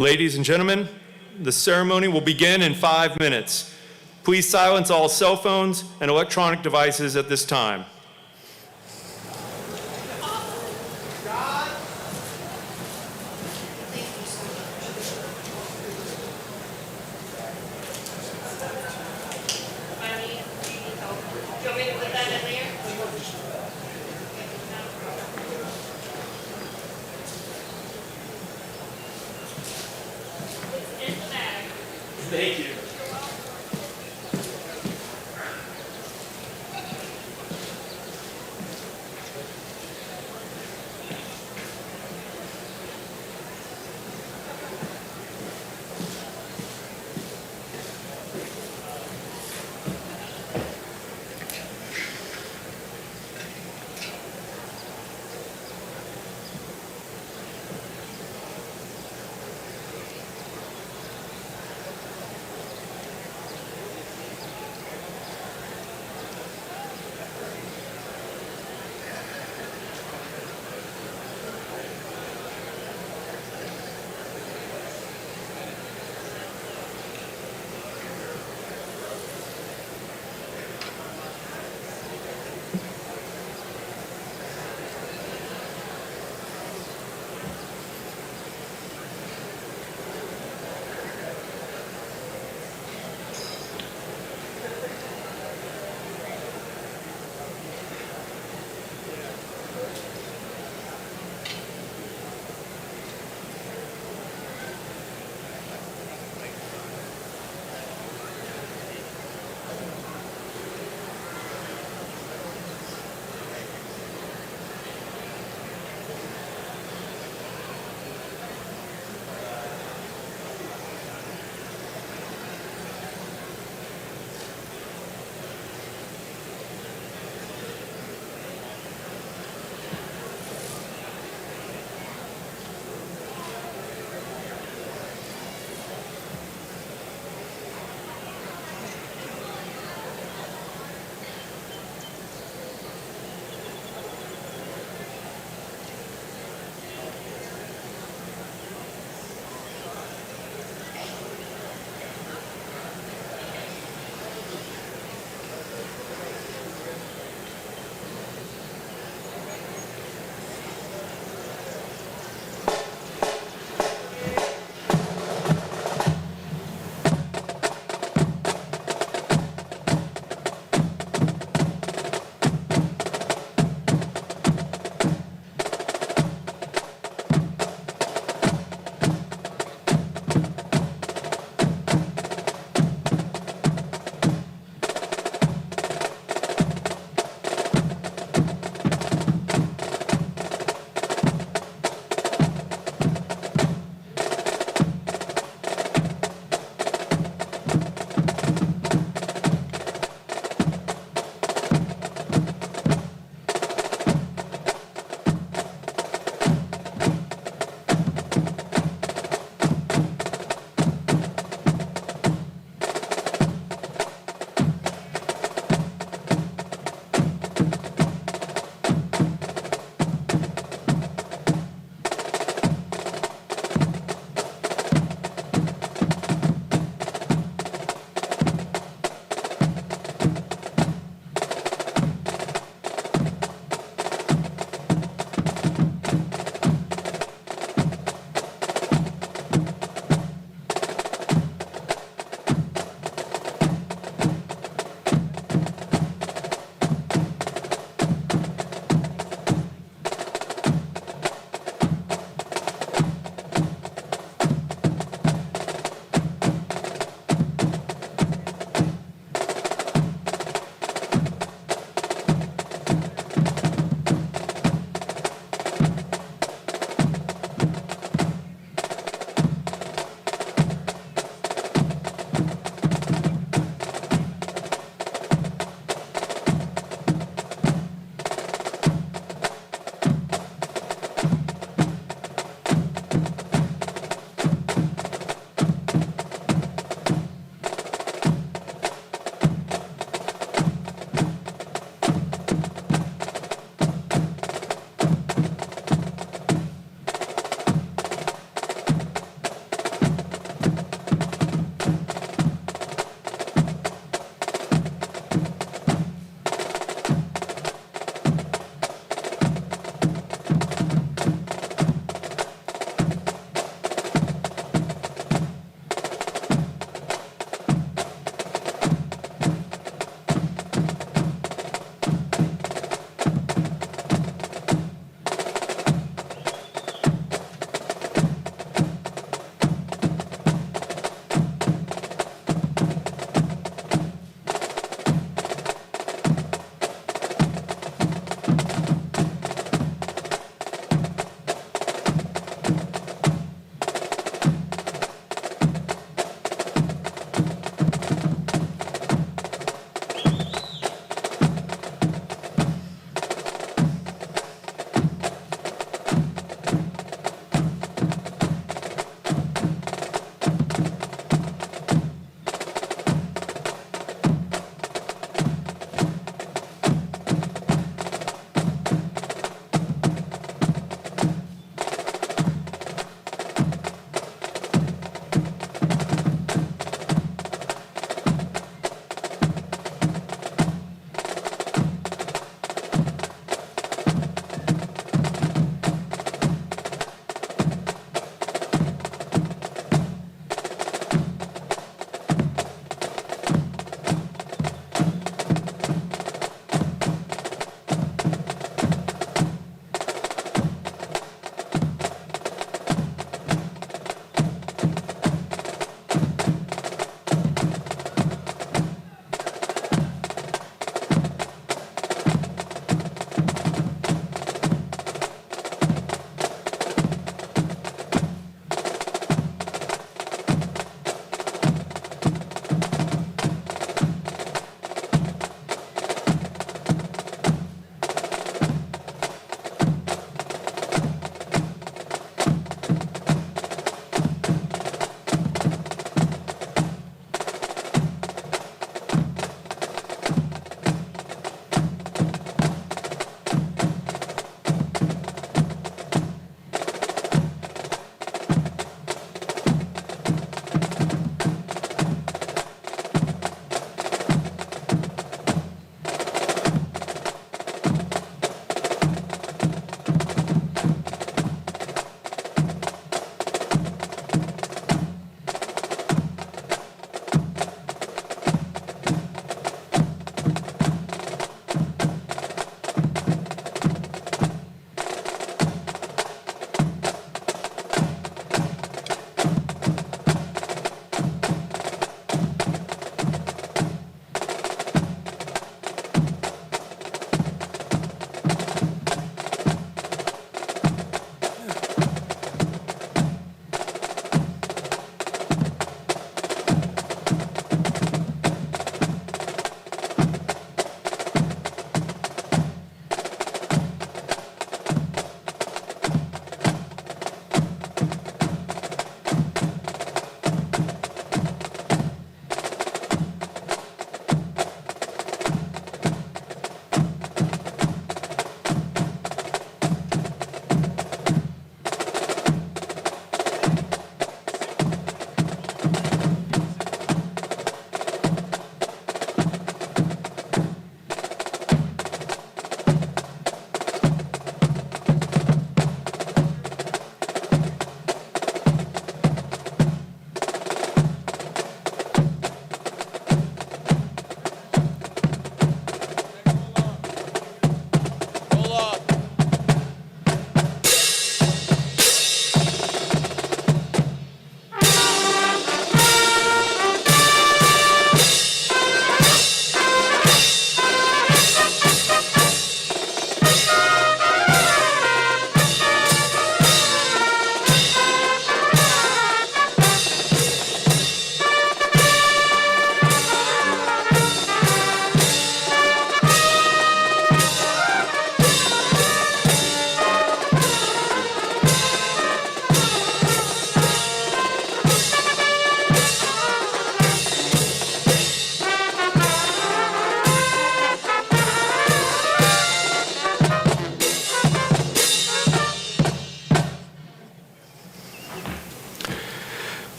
Ladies and gentlemen, the ceremony will begin in 5 minutes. Please silence all cell phones and electronic devices at this time. Thank you.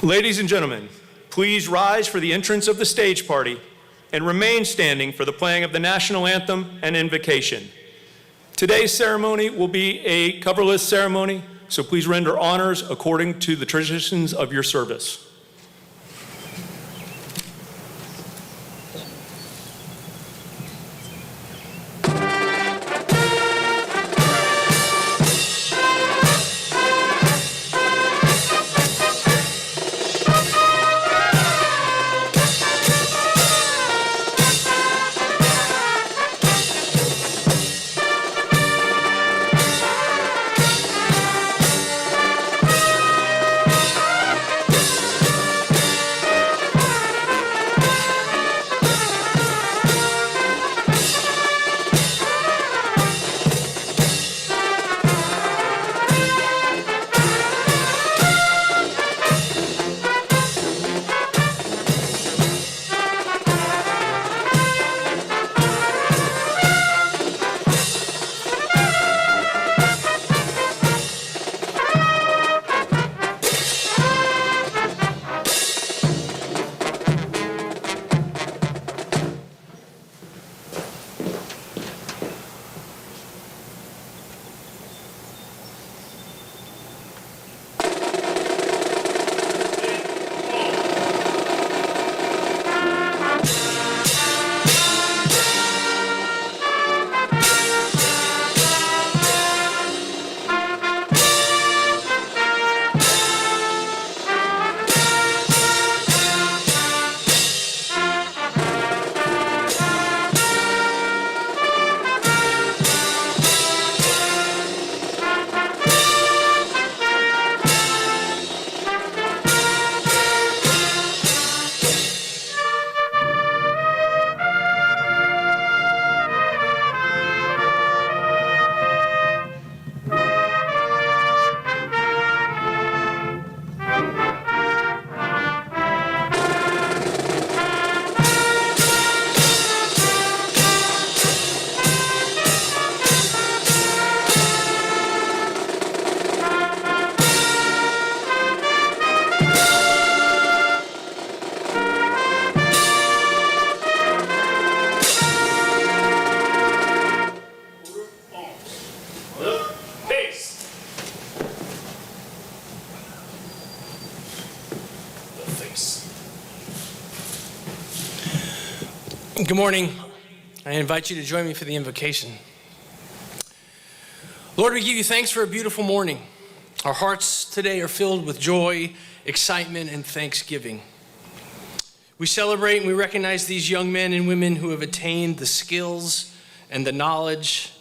Ladies and gentlemen, please rise for the entrance of the stage party and remain standing for the playing of the national anthem and invocation. Today's ceremony will be a coverless ceremony, so please render honors according to the traditions of your service. Good morning. I invite you to join me for the invocation. Lord, we give you thanks for a beautiful morning. Our hearts today are filled with joy, excitement, and thanksgiving. We celebrate and we recognize these young men and women who have attained the skills and the knowledge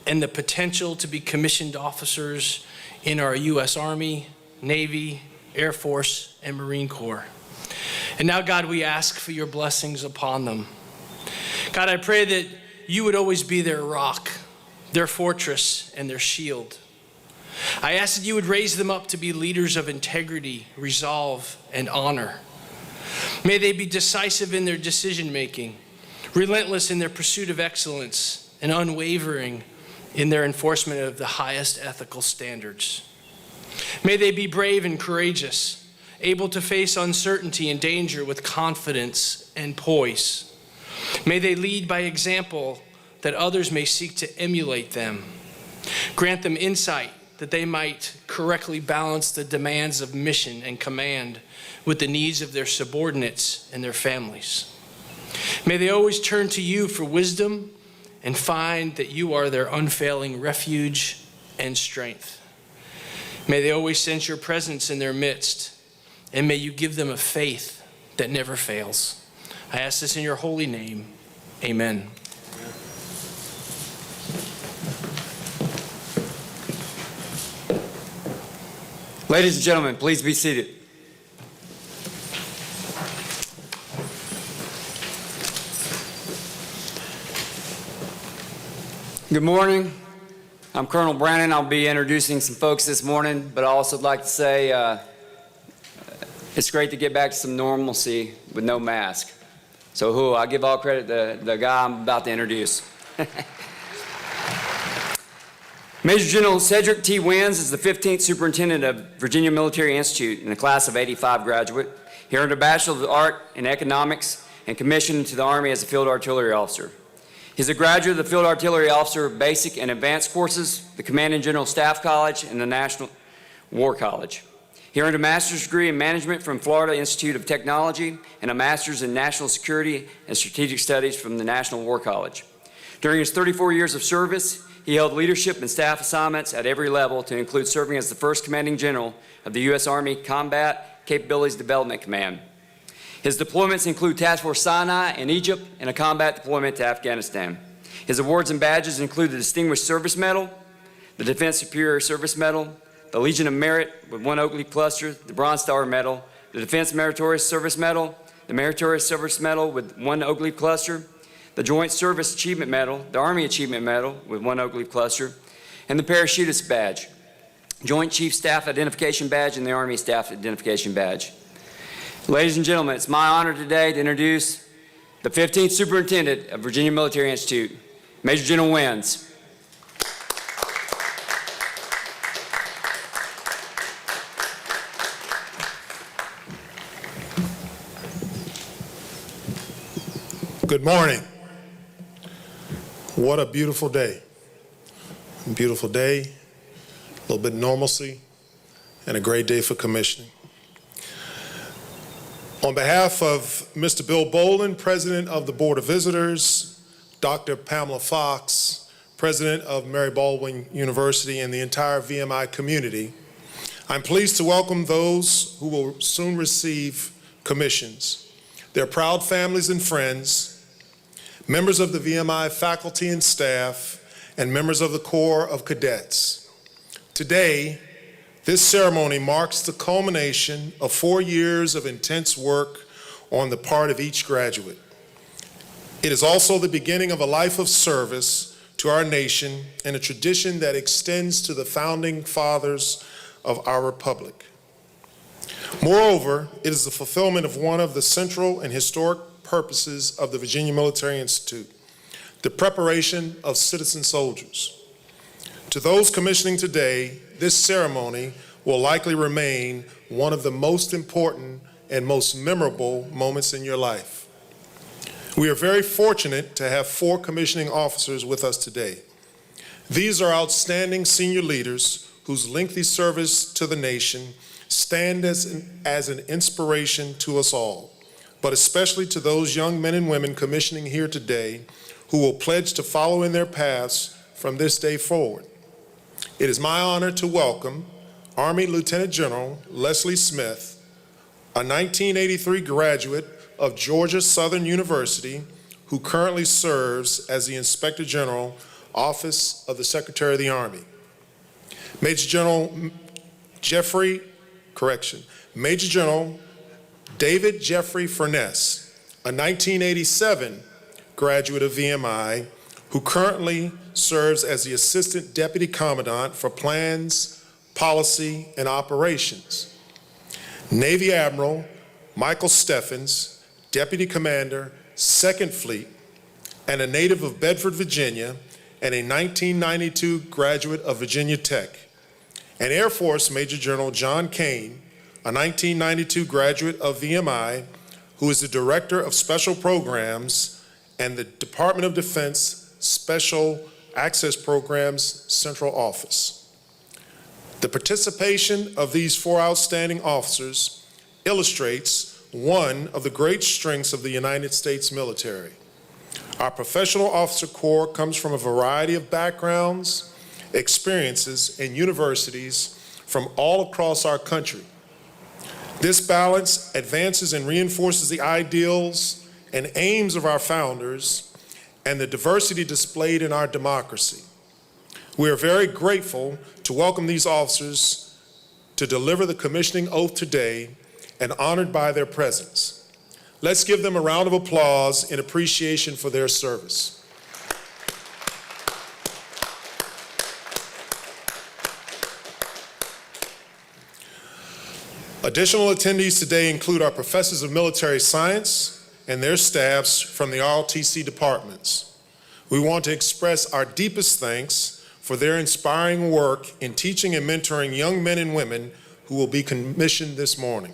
and the potential to be commissioned officers in our U.S. Army, Navy, Air Force, and Marine Corps. And now, God, we ask for your blessings upon them. God, I pray that you would always be their rock, their fortress, and their shield. I ask that you would raise them up to be leaders of integrity, resolve, and honor. May they be decisive in their decision-making, relentless in their pursuit of excellence, and unwavering in their enforcement of the highest ethical standards. May they be brave and courageous, able to face uncertainty and danger with confidence and poise. May they lead by example that others may seek to emulate them. Grant them insight that they might correctly balance the demands of mission and command with the needs of their subordinates and their families. May they always turn to you for wisdom and find that you are their unfailing refuge and strength. May they always sense your presence in their midst, and may you give them a faith that never fails. I ask this in your holy name. Amen. Ladies and gentlemen, please be seated. Good morning. I'm Colonel Brannon. I'll be introducing some folks this morning, but I also would like to say it's great to get back to some normalcy with no mask. So I give all credit to the guy I'm about to introduce. Major General Cedric T. Wins is the 15th Superintendent of Virginia Military Institute in the class of '85 graduate. He earned a Bachelor of Art in Economics and commissioned into the Army as a Field Artillery Officer. He's a graduate of the Field Artillery Officer Basic and Advanced courses, the Command and General Staff College, and the National War College. He earned a master's degree in management from Florida Institute of Technology and a master's in national security and strategic studies from the National War College. During his 34 years of service, he held leadership and staff assignments at every level, to include serving as the first commanding general of the U.S. Army Combat Capabilities Development Command. His deployments include Task Force Sinai in Egypt and a combat deployment to Afghanistan. His awards and badges include the Distinguished Service Medal, the Defense Superior Service Medal, the Legion of Merit with 1 Oak Leaf Cluster, the Bronze Star Medal, the Defense Meritorious Service Medal, the Meritorious Service Medal with 1 Oak Leaf Cluster, the Joint Service Achievement Medal, the Army Achievement Medal with 1 Oak Leaf Cluster, and the Parachutist Badge, Joint Chief Staff Identification Badge, and the Army Staff Identification Badge. Ladies and gentlemen, it's my honor today to introduce the 15th Superintendent of Virginia Military Institute, Major General Wins. Good morning. What a beautiful day. Beautiful day, a little bit of normalcy, and a great day for commissioning. On behalf of Mr. Bill Boland, President of the Board of Visitors, Dr. Pamela Fox, President of Mary Baldwin University, and the entire VMI community, I'm pleased to welcome those who will soon receive commissions, their proud families and friends, members of the VMI faculty and staff, and members of the Corps of Cadets. Today, this ceremony marks the culmination of 4 years of intense work on the part of each graduate. It is also the beginning of a life of service to our nation and a tradition that extends to the founding fathers of our republic. Moreover, it is the fulfillment of one of the central and historic purposes of the Virginia Military Institute, the preparation of citizen soldiers. To those commissioning today, this ceremony will likely remain one of the most important and most memorable moments in your life. We are very fortunate to have 4 commissioning officers with us today. These are outstanding senior leaders whose lengthy service to the nation stand as an inspiration to us all, but especially to those young men and women commissioning here today who will pledge to follow in their paths from this day forward. It is my honor to welcome Army Lieutenant General Leslie Smith, a 1983 graduate of Georgia Southern University who currently serves as the Inspector General, Office of the Secretary of the Army. Major General David Jeffrey Furness, a 1987 graduate of VMI, who currently serves as the Assistant Deputy Commandant for Plans, Policy, and Operations. Navy Admiral Michael Steffens, Deputy Commander, 2nd Fleet, and a native of Bedford, Virginia, and a 1992 graduate of Virginia Tech. And Air Force Major General John Kane, a 1992 graduate of VMI, who is the Director of Special Programs and the Department of Defense Special Access Programs Central Office. The participation of these 4 outstanding officers illustrates one of the great strengths of the United States military. Our professional officer corps comes from a variety of backgrounds, experiences, and universities from all across our country. This balance advances and reinforces the ideals and aims of our founders and the diversity displayed in our democracy. We are very grateful to welcome these officers to deliver the commissioning oath today and honored by their presence. Let's give them a round of applause in appreciation for their service. Additional attendees today include our professors of military science and their staffs from the ROTC departments. We want to express our deepest thanks for their inspiring work in teaching and mentoring young men and women who will be commissioned this morning.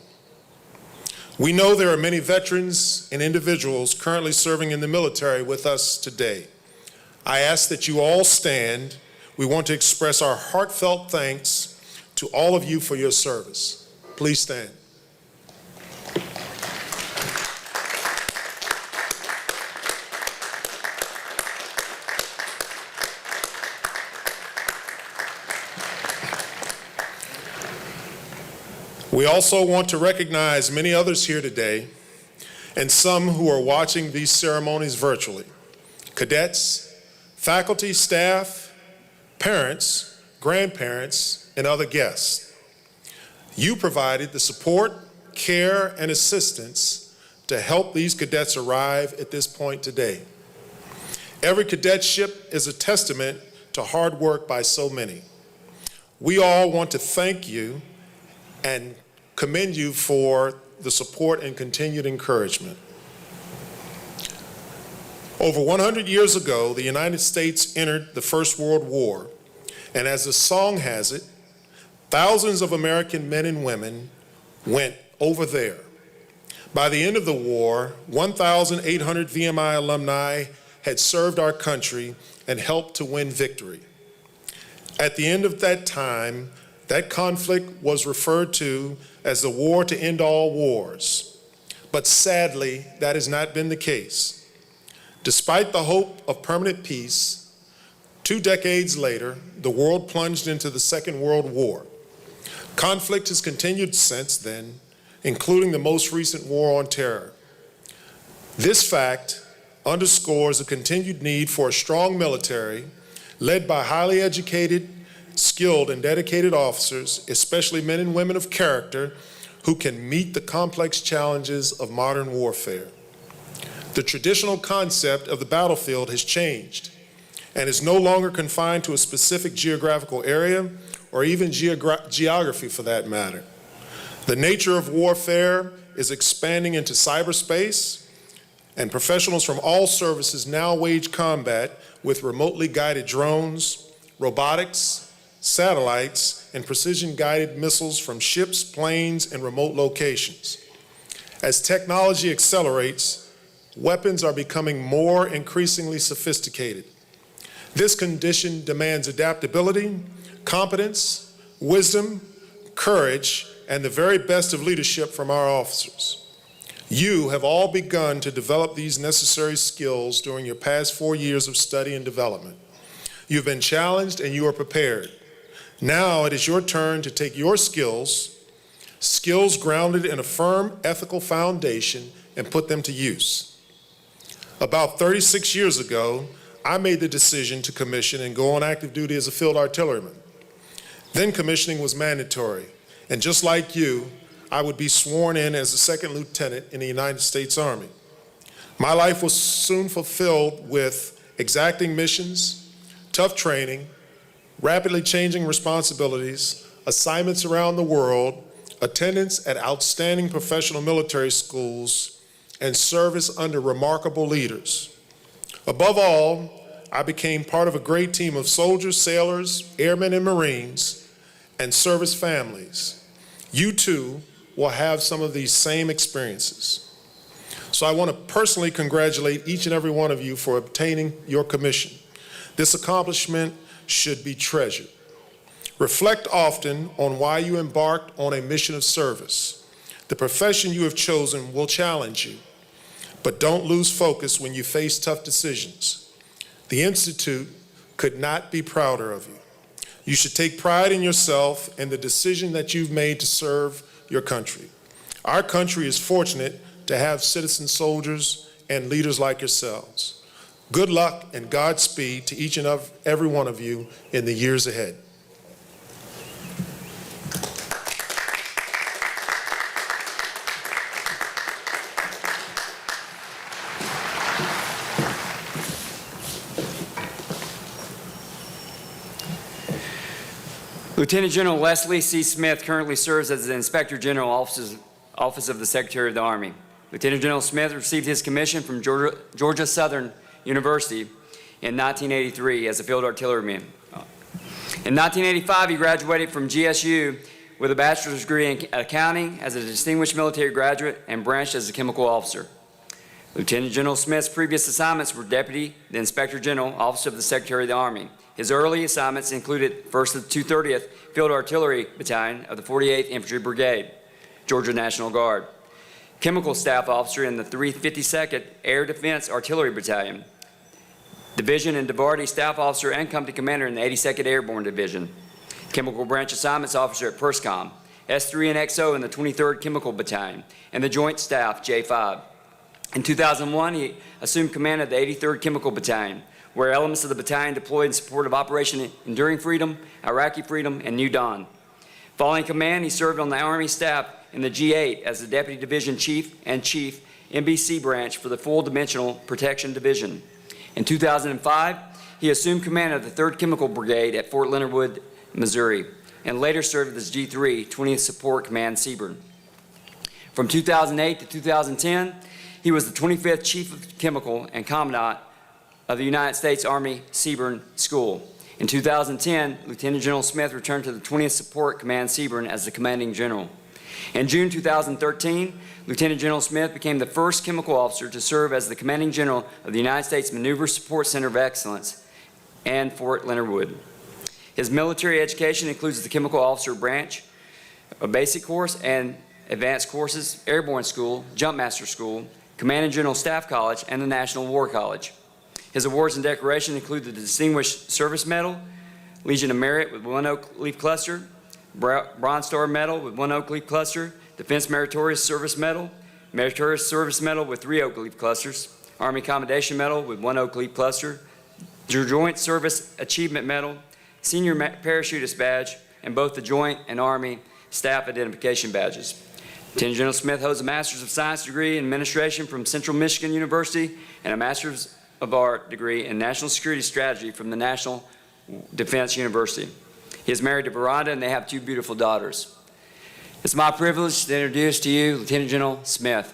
We know there are many veterans and individuals currently serving in the military with us today. I ask that you all stand. We want to express our heartfelt thanks to all of you for your service. Please stand. We also want to recognize many others here today and some who are watching these ceremonies virtually. Cadets, faculty, staff, parents, grandparents, and other guests. You provided the support, care, and assistance to help these cadets arrive at this point today. Every cadetship is a testament to hard work by so many. We all want to thank you and commend you for the support and continued encouragement. Over 100 years ago, the United States entered the First World War, and as the song has it, thousands of American men and women went over there. By the end of the war, 1,800 VMI alumni had served our country and helped to win victory. At the end of that time, that conflict was referred to as the war to end all wars. But sadly, that has not been the case. Despite the hope of permanent peace, 2 decades later, the world plunged into the Second World War. Conflict has continued since then, including the most recent war on terror. This fact underscores the continued need for a strong military led by highly educated, skilled, and dedicated officers, especially men and women of character, who can meet the complex challenges of modern warfare. The traditional concept of the battlefield has changed and is no longer confined to a specific geographical area or even geography for that matter. The nature of warfare is expanding into cyberspace, and professionals from all services now wage combat with remotely guided drones, robotics, satellites, and precision-guided missiles from ships, planes, and remote locations. As technology accelerates, weapons are becoming more increasingly sophisticated. This condition demands adaptability, competence, wisdom, courage, and the very best of leadership from our officers. You have all begun to develop these necessary skills during your past 4 years of study and development. You've been challenged and you are prepared. Now it is your turn to take your skills grounded in a firm ethical foundation, and put them to use. About 36 years ago, I made the decision to commission and go on active duty as a field artilleryman. Then commissioning was mandatory, and just like you, I would be sworn in as a second lieutenant in the United States Army. My life was soon fulfilled with exacting missions, tough training, rapidly changing responsibilities, assignments around the world, attendance at outstanding professional military schools, and service under remarkable leaders. Above all, I became part of a great team of soldiers, sailors, airmen, and Marines, and service families. You too will have some of these same experiences. So I want to personally congratulate each and every one of you for obtaining your commission. This accomplishment should be treasured. Reflect often on why you embarked on a mission of service. The profession you have chosen will challenge you, but don't lose focus when you face tough decisions. The Institute could not be prouder of you. You should take pride in yourself and the decision that you've made to serve your country. Our country is fortunate to have citizen soldiers and leaders like yourselves. Good luck and Godspeed to each and every one of you in the years ahead. Lieutenant General Leslie C. Smith currently serves as the Inspector General, Office of the Secretary of the Army. Lieutenant General Smith received his commission from Georgia Southern University in 1983 as a field artilleryman. In 1985, he graduated from GSU with a bachelor's degree in accounting as a distinguished military graduate and branched as a chemical officer. Lieutenant General Smith's previous assignments were Deputy, the Inspector General, Office of the Secretary of the Army. His early assignments included 1st of the 230th Field Artillery Battalion of the 48th Infantry Brigade, Georgia National Guard, Chemical Staff Officer in the 352nd Air Defense Artillery Battalion, Division and DeVarty Staff Officer and Company Commander in the 82nd Airborne Division, Chemical Branch Assignments Officer at PERSCOM, S3 and XO in the 23rd Chemical Battalion, and the Joint Staff, J5. In 2001, he assumed command of the 83rd Chemical Battalion, where elements of the battalion deployed in support of Operation Enduring Freedom, Iraqi Freedom, and New Dawn. Following command, he served on the Army staff in the G8 as the Deputy Division Chief and Chief, NBC branch for the Full Dimensional Protection Division. In 2005, he assumed command of the 3rd Chemical Brigade at Fort Leonard Wood, Missouri, and later served as G3, 20th Support Command, Seaburn. From 2008 to 2010, he was the 25th Chief of Chemical and Commandant of the United States Army Seaburn School. In 2010, Lieutenant General Smith returned to the 20th Support Command, Seaburn, as the Commanding General. In June 2013, Lieutenant General Smith became the first chemical officer to serve as the Commanding General of the United States Maneuver Support Center of Excellence and Fort Leonard Wood. His military education includes the Chemical Officer Branch, a basic course and advanced courses, Airborne School, Jump Master School, Command and General Staff College, and the National War College. His awards and decorations include the Distinguished Service Medal, Legion of Merit with 1 oak leaf cluster, Bronze Star Medal with 1 oak leaf cluster, Defense Meritorious Service Medal, Meritorious Service Medal with 3 oak leaf clusters, Army Commendation Medal with 1 oak leaf cluster, Joint Service Achievement Medal, Senior Parachutist Badge, and both the Joint and Army Staff Identification Badges. Lieutenant General Smith holds a Master's of Science degree in Administration from Central Michigan University and a Master's of Art degree in National Security Strategy from the National Defense University. He is married to Veranda and they have 2 beautiful daughters. It's my privilege to introduce to you Lieutenant General Smith.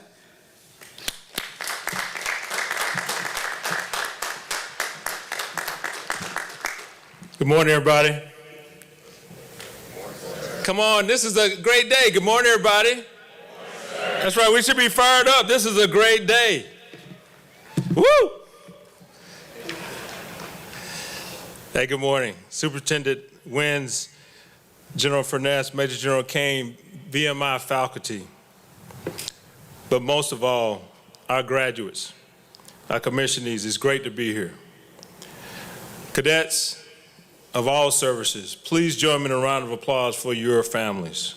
Good morning, everybody. Come on, this is a great day. Good morning, everybody. That's right, we should be fired up. This is a great day. Woo! Hey, good morning. Superintendent Wins, General Furness, Major General Kane, VMI faculty, but most of all, our graduates, our commissionees. It's great to be here. Cadets of all services, please join me in a round of applause for your families.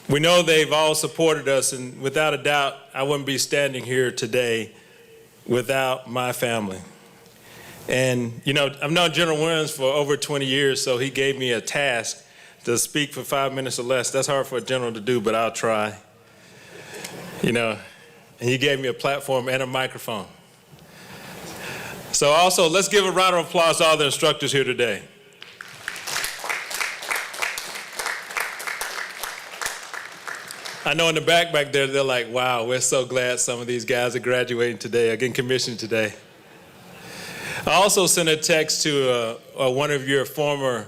We know they've all supported us, and without a doubt, I wouldn't be standing here today without my family. And, you know, I've known General Williams for over 20 years, so he gave me a task to speak for 5 minutes or less. That's hard for a general to do, but I'll try. You know, and he gave me a platform and a microphone. So also, let's give a round of applause to all the instructors here today. I know in the back there, they're like, wow, we're so glad some of these guys are graduating today, are getting commissioned today. I also sent a text to one of your former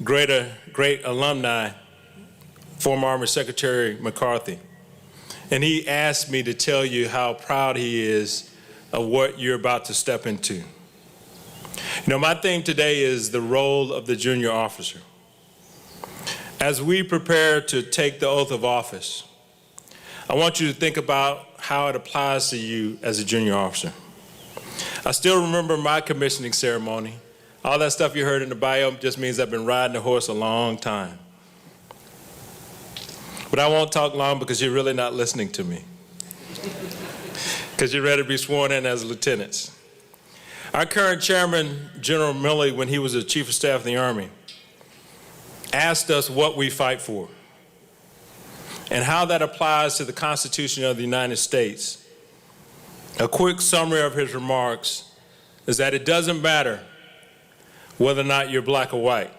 great alumni, former Army Secretary McCarthy. And he asked me to tell you how proud he is of what you're about to step into. You know, my theme today is the role of the junior officer. As we prepare to take the oath of office, I want you to think about how it applies to you as a junior officer. I still remember my commissioning ceremony. All that stuff you heard in the bio just means I've been riding the horse a long time. But I won't talk long because you're really not listening to me. Because you're ready to be sworn in as lieutenants. Our current chairman, General Milley, when he was the Chief of Staff of the Army, asked us what we fight for and how that applies to the Constitution of the United States. A quick summary of his remarks is that it doesn't matter whether or not you're black or white.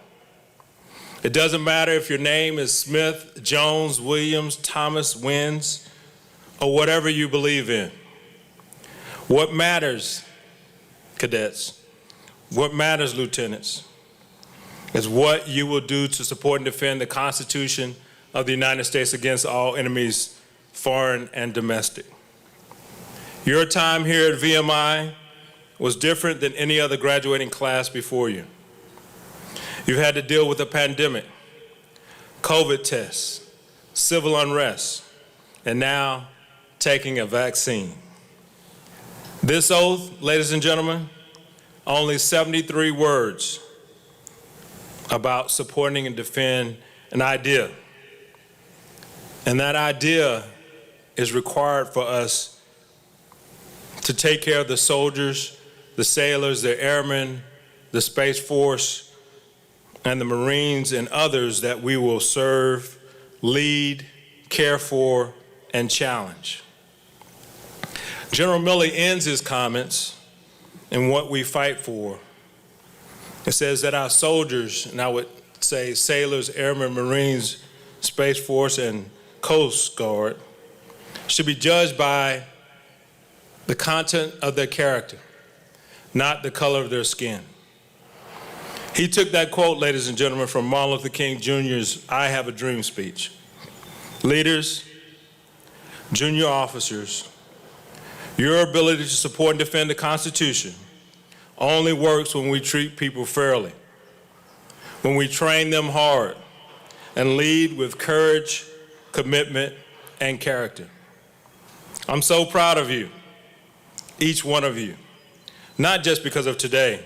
It doesn't matter if your name is Smith, Jones, Williams, Thomas, Wins, or whatever you believe in. What matters, cadets, what matters, lieutenants, is what you will do to support and defend the Constitution of the United States against all enemies, foreign and domestic. Your time here at VMI was different than any other graduating class before you. You've had to deal with a pandemic, COVID tests, civil unrest, and now taking a vaccine. This oath, ladies and gentlemen, only 73 words about supporting and defend an idea. And that idea is required for us to take care of the soldiers, the sailors, the airmen, the Space Force, and the Marines and others that we will serve, lead, care for, and challenge. General Milley ends his comments in what we fight for. It says that our soldiers, and I would say sailors, airmen, Marines, Space Force, and Coast Guard, should be judged by the content of their character, not the color of their skin. He took that quote, ladies and gentlemen, from Martin Luther King Jr.'s I Have a Dream speech. Leaders, junior officers, your ability to support and defend the Constitution only works when we treat people fairly, when we train them hard, and lead with courage, commitment, and character. I'm so proud of you, each one of you, not just because of today,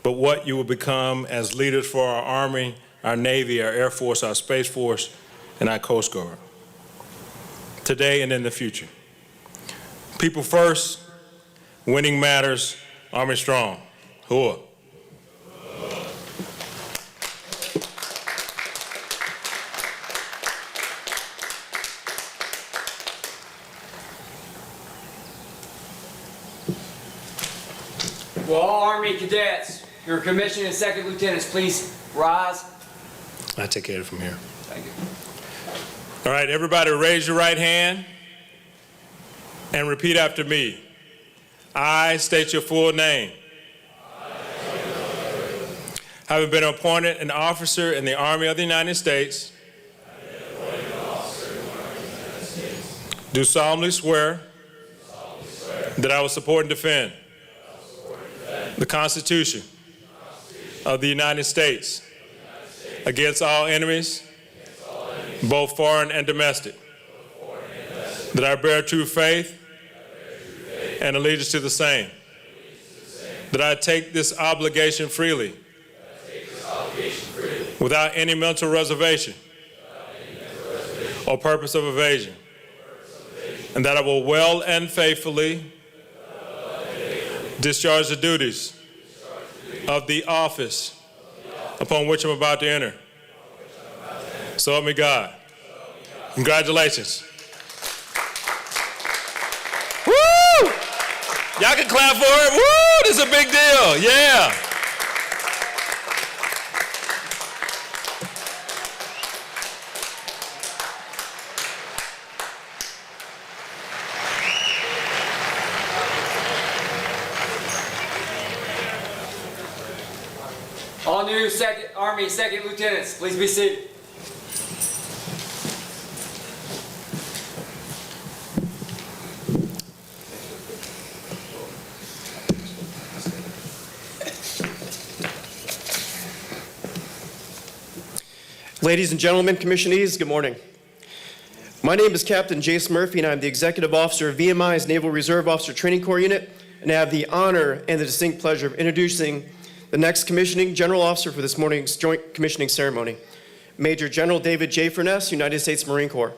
but what you will become as leaders for our Army, our Navy, our Air Force, our Space Force, and our Coast Guard, today and in the future. People first, winning matters, Army strong. Hooah. Will all Army cadets, your commissioned and second lieutenants, please rise? I take care of it from here. Thank you. All right, everybody raise your right hand and repeat after me. I state your full name. Having been appointed an officer in the Army of the United States, do solemnly swear that I will support and defend the Constitution of the United States against all enemies, both foreign and domestic, that I bear true faith and allegiance to the same, that I take this obligation freely without any mental reservation or purpose of evasion, and that I will well and faithfully discharge the duties of the office upon which I'm about to enter. So help me God. Congratulations. Woo! Y'all can clap for it. Woo! This is a big deal. Yeah. All new Army second lieutenants, please be seated. Ladies and gentlemen, commissionees, good morning. My name is Captain Jace Murphy, and I'm the Executive Officer of VMI's Naval Reserve Officer Training Corps Unit, and I have the honor and the distinct pleasure of introducing the next commissioning general officer for this morning's joint commissioning ceremony, Major General David J. Furness, United States Marine Corps.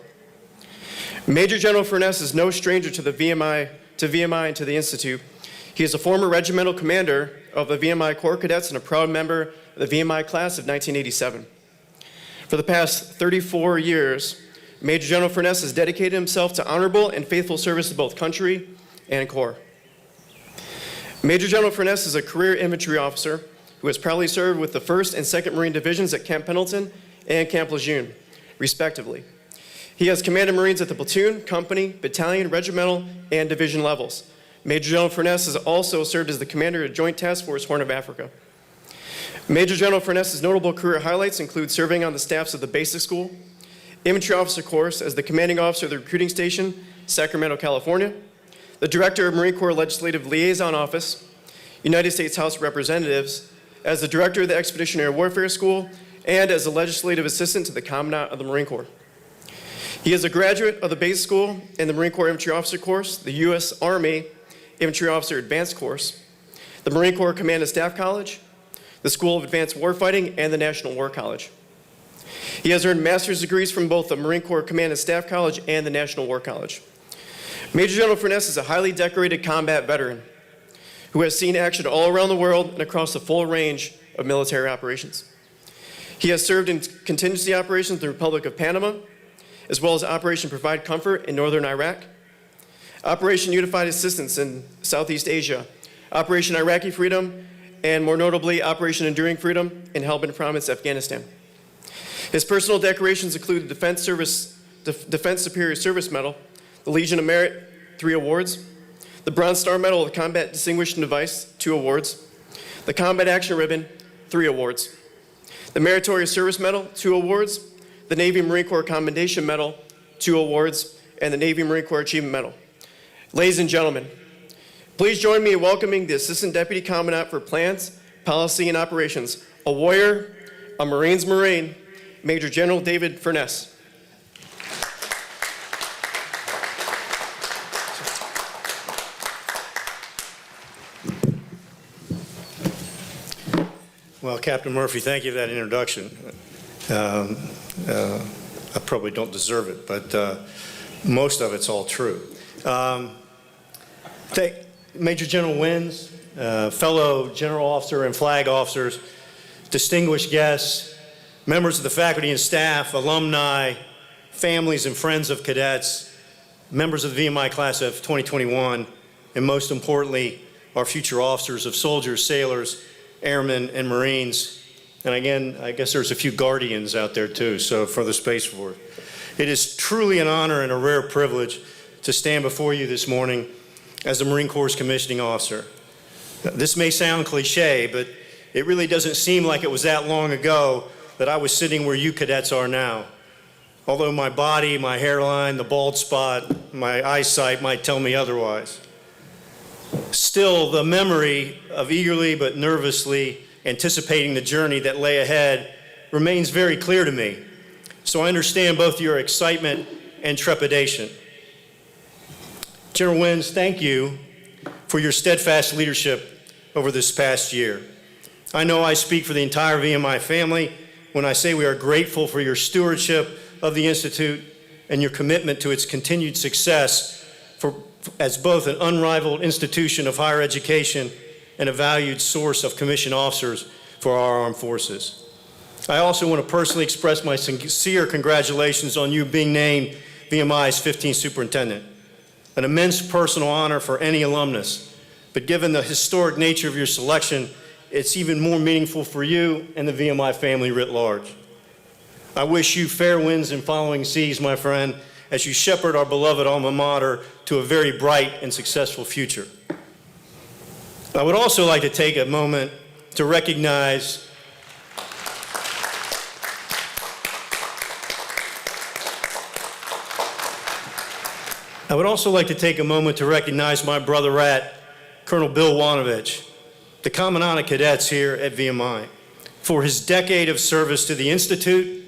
Major General Furness is no stranger to VMI and to the Institute. He is a former regimental commander of the VMI Corps Cadets and a proud member of the VMI class of 1987. For the past 34 years, Major General Furness has dedicated himself to honorable and faithful service to both country and Corps. Major General Furness is a career infantry officer who has proudly served with the 1st and 2nd Marine Divisions at Camp Pendleton and Camp Lejeune, respectively. He has commanded Marines at the platoon, company, battalion, regimental, and division levels. Major General Furness has also served as the commander of Joint Task Force Horn of Africa. Major General Furness's notable career highlights include serving on the staffs of the Basic School, Infantry Officer Course as the commanding officer of the recruiting station, Sacramento, California, the director of Marine Corps Legislative Liaison Office, United States House of Representatives, as the director of the Expeditionary Warfare School, and as a legislative assistant to the Commandant of the Marine Corps. He is a graduate of the Basic School and the Marine Corps Infantry Officer Course, the U.S. Army Infantry Officer Advanced Course, the Marine Corps Command and Staff College, the School of Advanced Warfighting, and the National War College. He has earned master's degrees from both the Marine Corps Command and Staff College and the National War College. Major General Furness is a highly decorated combat veteran who has seen action all around the world and across the full range of military operations. He has served in contingency operations in the Republic of Panama, as well as Operation Provide Comfort in northern Iraq, Operation Unified Assistance in Southeast Asia, Operation Iraqi Freedom, and more notably, Operation Enduring Freedom in Helmand Province, Afghanistan. His personal decorations include the Defense Superior Service Medal, the Legion of Merit, 3 awards, the Bronze Star Medal of the Combat Distinguished Device, 2 awards, the Combat Action Ribbon, 3 awards, the Meritorious Service Medal, 2 awards, the Navy Marine Corps Commendation Medal, 2 awards, and the Navy Marine Corps Achievement Medal. Ladies and gentlemen, please join me in welcoming the Assistant Deputy Commandant for Plans, Policy, and Operations, a warrior, a Marine's Marine, Major General David Furness. Well, Captain Murphy, thank you for that introduction. I probably don't deserve it, but most of it's all true. Major General Wins, fellow general officer and flag officers, distinguished guests, members of the faculty and staff, alumni, families and friends of cadets, members of the VMI class of 2021, and most importantly, our future officers of soldiers, sailors, airmen, and Marines. And again, I guess there's a few guardians out there too, so for the Space Force. It is truly an honor and a rare privilege to stand before you this morning as the Marine Corps' commissioning officer. This may sound cliche, but it really doesn't seem like it was that long ago that I was sitting where you cadets are now. Although my body, my hairline, the bald spot, my eyesight might tell me otherwise. Still, the memory of eagerly but nervously anticipating the journey that lay ahead remains very clear to me. So I understand both your excitement and trepidation. General Wins, thank you for your steadfast leadership over this past year. I know I speak for the entire VMI family when I say we are grateful for your stewardship of the Institute and your commitment to its continued success as both an unrivaled institution of higher education and a valued source of commissioned officers for our armed forces. I also want to personally express my sincere congratulations on you being named VMI's 15th Superintendent. An immense personal honor for any alumnus, but given the historic nature of your selection, it's even more meaningful for you and the VMI family writ large. I wish you fair winds and following seas, my friend, as you shepherd our beloved alma mater to a very bright and successful future. I would also like to take a moment to recognize my brother-rat, Colonel Bill Wanovich, the Commandant of Cadets here at VMI, for his decade of service to the Institute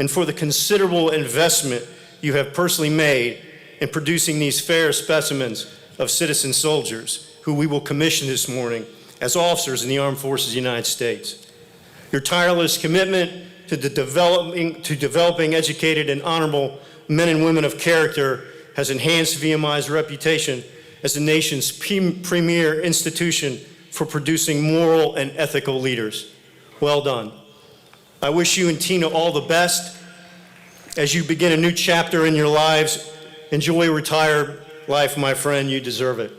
and for the considerable investment you have personally made in producing these fair specimens of citizen soldiers who we will commission this morning as officers in the Armed Forces of the United States. Your tireless commitment to developing educated and honorable men and women of character has enhanced VMI's reputation as the nation's premier institution for producing moral and ethical leaders. Well done. I wish you and Tina all the best as you begin a new chapter in your lives. Enjoy retired life, my friend. You deserve it.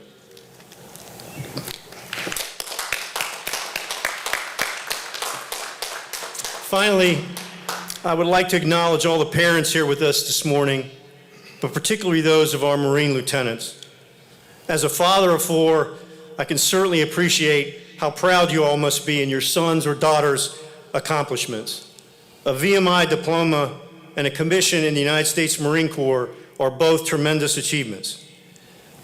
Finally, I would like to acknowledge all the parents here with us this morning, but particularly those of our Marine lieutenants. As a father of four, I can certainly appreciate how proud you all must be in your sons' or daughters' accomplishments. A VMI diploma and a commission in the United States Marine Corps are both tremendous achievements.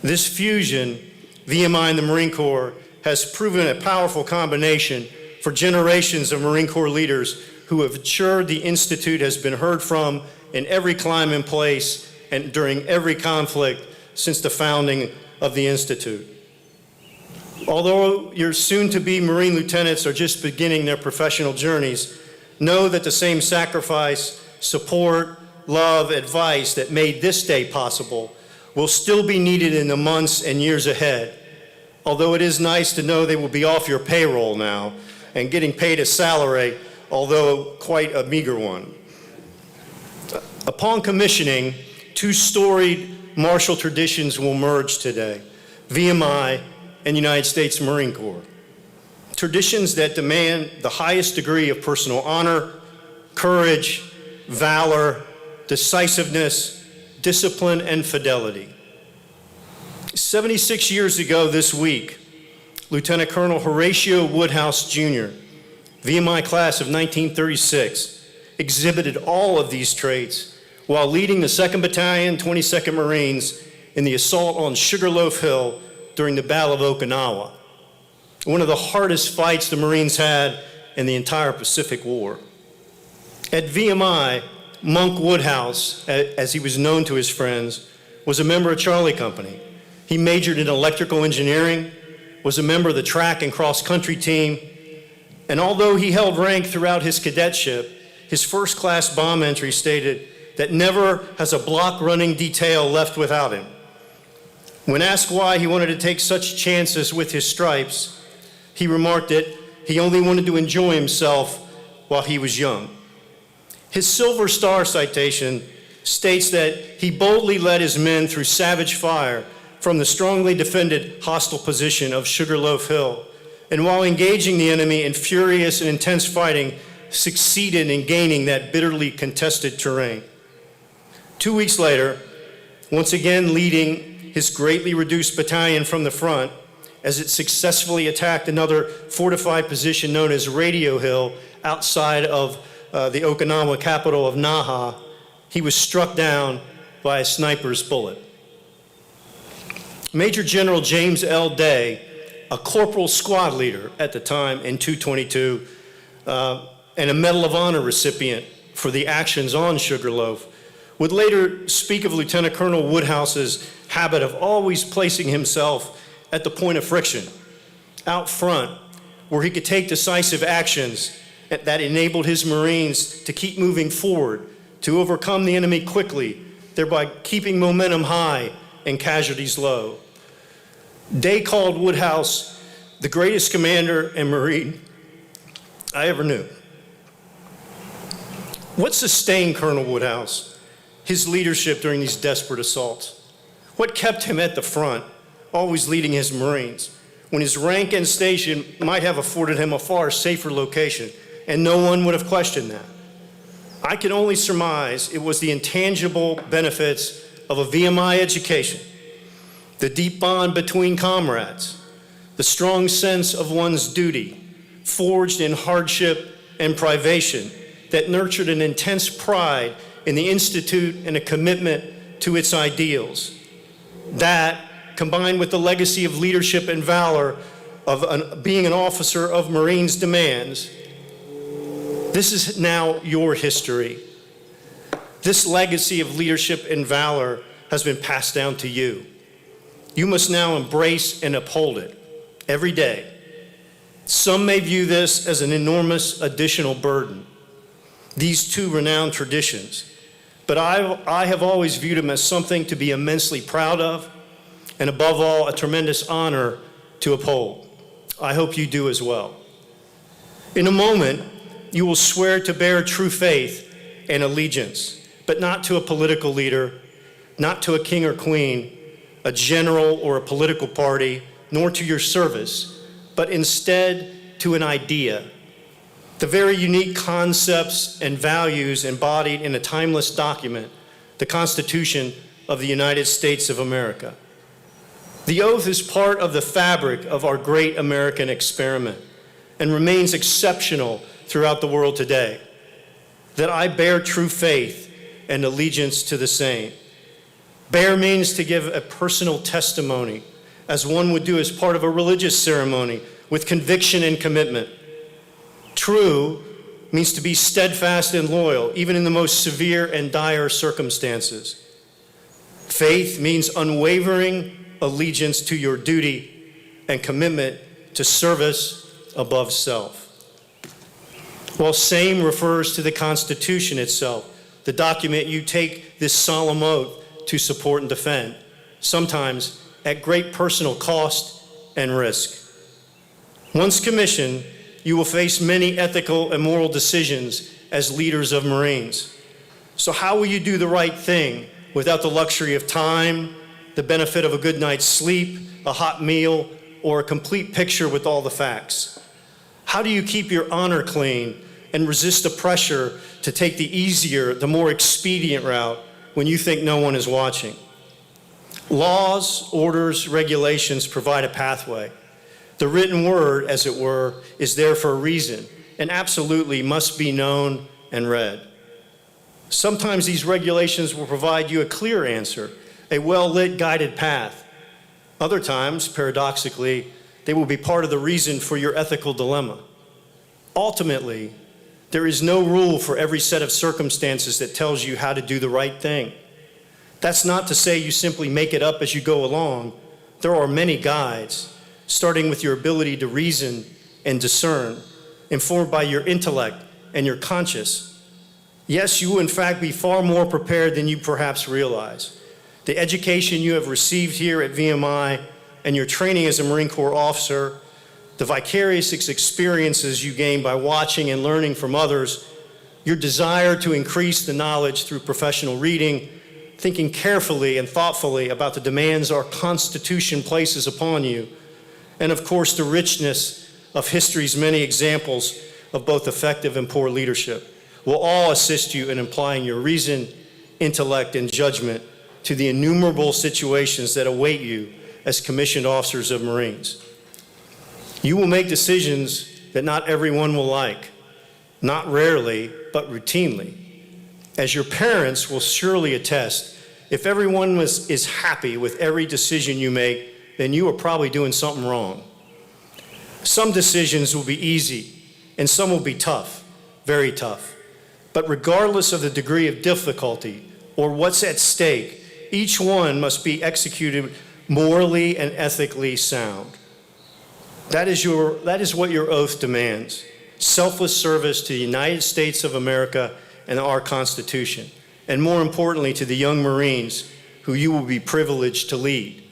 This fusion, VMI and the Marine Corps, has proven a powerful combination for generations of Marine Corps leaders who have ensured the Institute has been heard from in every climb and place and during every conflict since the founding of the Institute. Although your soon-to-be Marine lieutenants are just beginning their professional journeys, know that the same sacrifice, support, love, advice that made this day possible will still be needed in the months and years ahead. Although it is nice to know they will be off your payroll now and getting paid a salary, although quite a meager one. Upon commissioning, two storied martial traditions will merge today, VMI and United States Marine Corps. Traditions that demand the highest degree of personal honor, courage, valor, decisiveness, discipline, and fidelity. 76 years ago this week, Lieutenant Colonel Horatio Woodhouse Jr., VMI class of 1936, exhibited all of these traits while leading the 2nd Battalion, 22nd Marines in the assault on Sugarloaf Hill during the Battle of Okinawa, one of the hardest fights the Marines had in the entire Pacific War. At VMI, Monk Woodhouse, as he was known to his friends, was a member of Charlie Company. He majored in electrical engineering, was a member of the track and cross-country team, and although he held rank throughout his cadetship, his first-class bomb entry stated that never has a block running detail left without him. When asked why he wanted to take such chances with his stripes, he remarked that he only wanted to enjoy himself while he was young. His Silver Star citation states that he boldly led his men through savage fire from the strongly defended hostile position of Sugarloaf Hill, and while engaging the enemy in furious and intense fighting, succeeded in gaining that bitterly contested terrain. 2 weeks later, once again leading his greatly reduced battalion from the front, as it successfully attacked another fortified position known as Radio Hill outside of the Okinawa capital of Naha, he was struck down by a sniper's bullet. Major General James L. Day, a corporal squad leader at the time in 222, and a Medal of Honor recipient for the actions on Sugarloaf, would later speak of Lieutenant Colonel Woodhouse's habit of always placing himself at the point of friction, out front, where he could take decisive actions that enabled his Marines to keep moving forward, to overcome the enemy quickly, thereby keeping momentum high and casualties low. Day called Woodhouse the greatest commander and Marine I ever knew. What sustained Colonel Woodhouse, his leadership during these desperate assaults? What kept him at the front, always leading his Marines, when his rank and station might have afforded him a far safer location, and no one would have questioned that? I can only surmise it was the intangible benefits of a VMI education, the deep bond between comrades, the strong sense of one's duty, forged in hardship and privation, that nurtured an intense pride in the Institute and a commitment to its ideals. That, combined with the legacy of leadership and valor of being an officer of Marines, demands, this is now your history. This legacy of leadership and valor has been passed down to you. You must now embrace and uphold it every day. Some may view this as an enormous additional burden, these two renowned traditions, but I have always viewed them as something to be immensely proud of, and above all, a tremendous honor to uphold. I hope you do as well. In a moment, you will swear to bear true faith and allegiance, but not to a political leader, not to a king or queen, a general or a political party, nor to your service, but instead to an idea, the very unique concepts and values embodied in a timeless document, the Constitution of the United States of America. The oath is part of the fabric of our great American experiment and remains exceptional throughout the world today. That I bear true faith and allegiance to the same. Bear means to give a personal testimony, as one would do as part of a religious ceremony, with conviction and commitment. True means to be steadfast and loyal, even in the most severe and dire circumstances. Faith means unwavering allegiance to your duty and commitment to service above self. While same refers to the Constitution itself, the document you take this solemn oath to support and defend, sometimes at great personal cost and risk. Once commissioned, you will face many ethical and moral decisions as leaders of Marines. So how will you do the right thing without the luxury of time, the benefit of a good night's sleep, a hot meal, or a complete picture with all the facts? How do you keep your honor clean and resist the pressure to take the easier, the more expedient route when you think no one is watching? Laws, orders, regulations provide a pathway. The written word, as it were, is there for a reason and absolutely must be known and read. Sometimes these regulations will provide you a clear answer, a well-lit guided path. Other times, paradoxically, they will be part of the reason for your ethical dilemma. Ultimately, there is no rule for every set of circumstances that tells you how to do the right thing. That's not to say you simply make it up as you go along. There are many guides, starting with your ability to reason and discern, informed by your intellect and your conscience. Yes, you will in fact be far more prepared than you perhaps realize. The education you have received here at VMI and your training as a Marine Corps officer, the vicarious experiences you gain by watching and learning from others, your desire to increase the knowledge through professional reading, thinking carefully and thoughtfully about the demands our Constitution places upon you, and of course the richness of history's many examples of both effective and poor leadership will all assist you in applying your reason, intellect, and judgment to the innumerable situations that await you as commissioned officers of Marines. You will make decisions that not everyone will like, not rarely, but routinely. As your parents will surely attest, if everyone is happy with every decision you make, then you are probably doing something wrong. Some decisions will be easy, and some will be tough, very tough. But regardless of the degree of difficulty or what's at stake, each one must be executed morally and ethically sound. That is what your oath demands: selfless service to the United States of America and our Constitution, and more importantly, to the young Marines who you will be privileged to lead.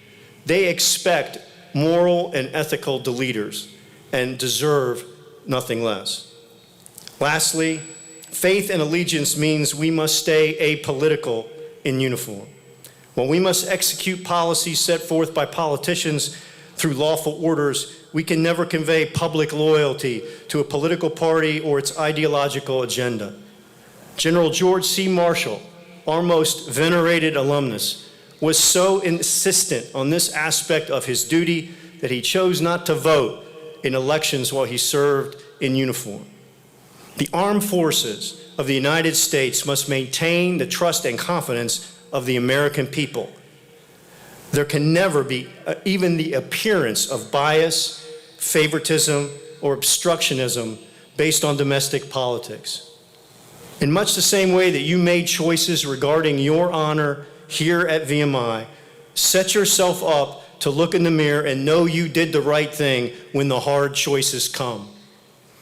They expect moral and ethical leaders and deserve nothing less. Lastly, faith and allegiance means we must stay apolitical in uniform. While we must execute policies set forth by politicians through lawful orders, we can never convey public loyalty to a political party or its ideological agenda. General George C. Marshall, our most venerated alumnus, was so insistent on this aspect of his duty that he chose not to vote in elections while he served in uniform. The armed forces of the United States must maintain the trust and confidence of the American people. There can never be even the appearance of bias, favoritism, or obstructionism based on domestic politics. In much the same way that you made choices regarding your honor here at VMI, set yourself up to look in the mirror and know you did the right thing when the hard choices come.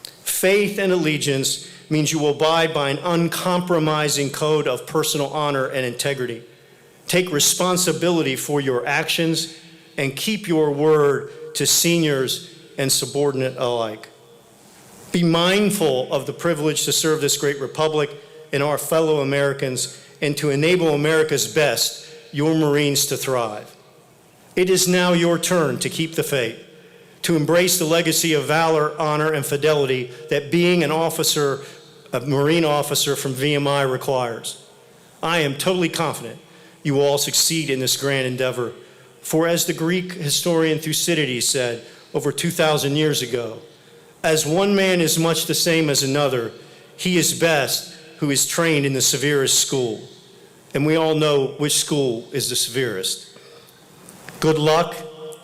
Faith and allegiance means you will abide by an uncompromising code of personal honor and integrity. Take responsibility for your actions and keep your word to seniors and subordinate alike. Be mindful of the privilege to serve this great republic and our fellow Americans and to enable America's best, your Marines, to thrive. It is now your turn to keep the faith, to embrace the legacy of valor, honor, and fidelity that being an officer, a Marine officer from VMI requires. I am totally confident you will all succeed in this grand endeavor. For as the Greek historian Thucydides said over 2,000 years ago, as one man is much the same as another, he is best who is trained in the severest school. And we all know which school is the severest. Good luck,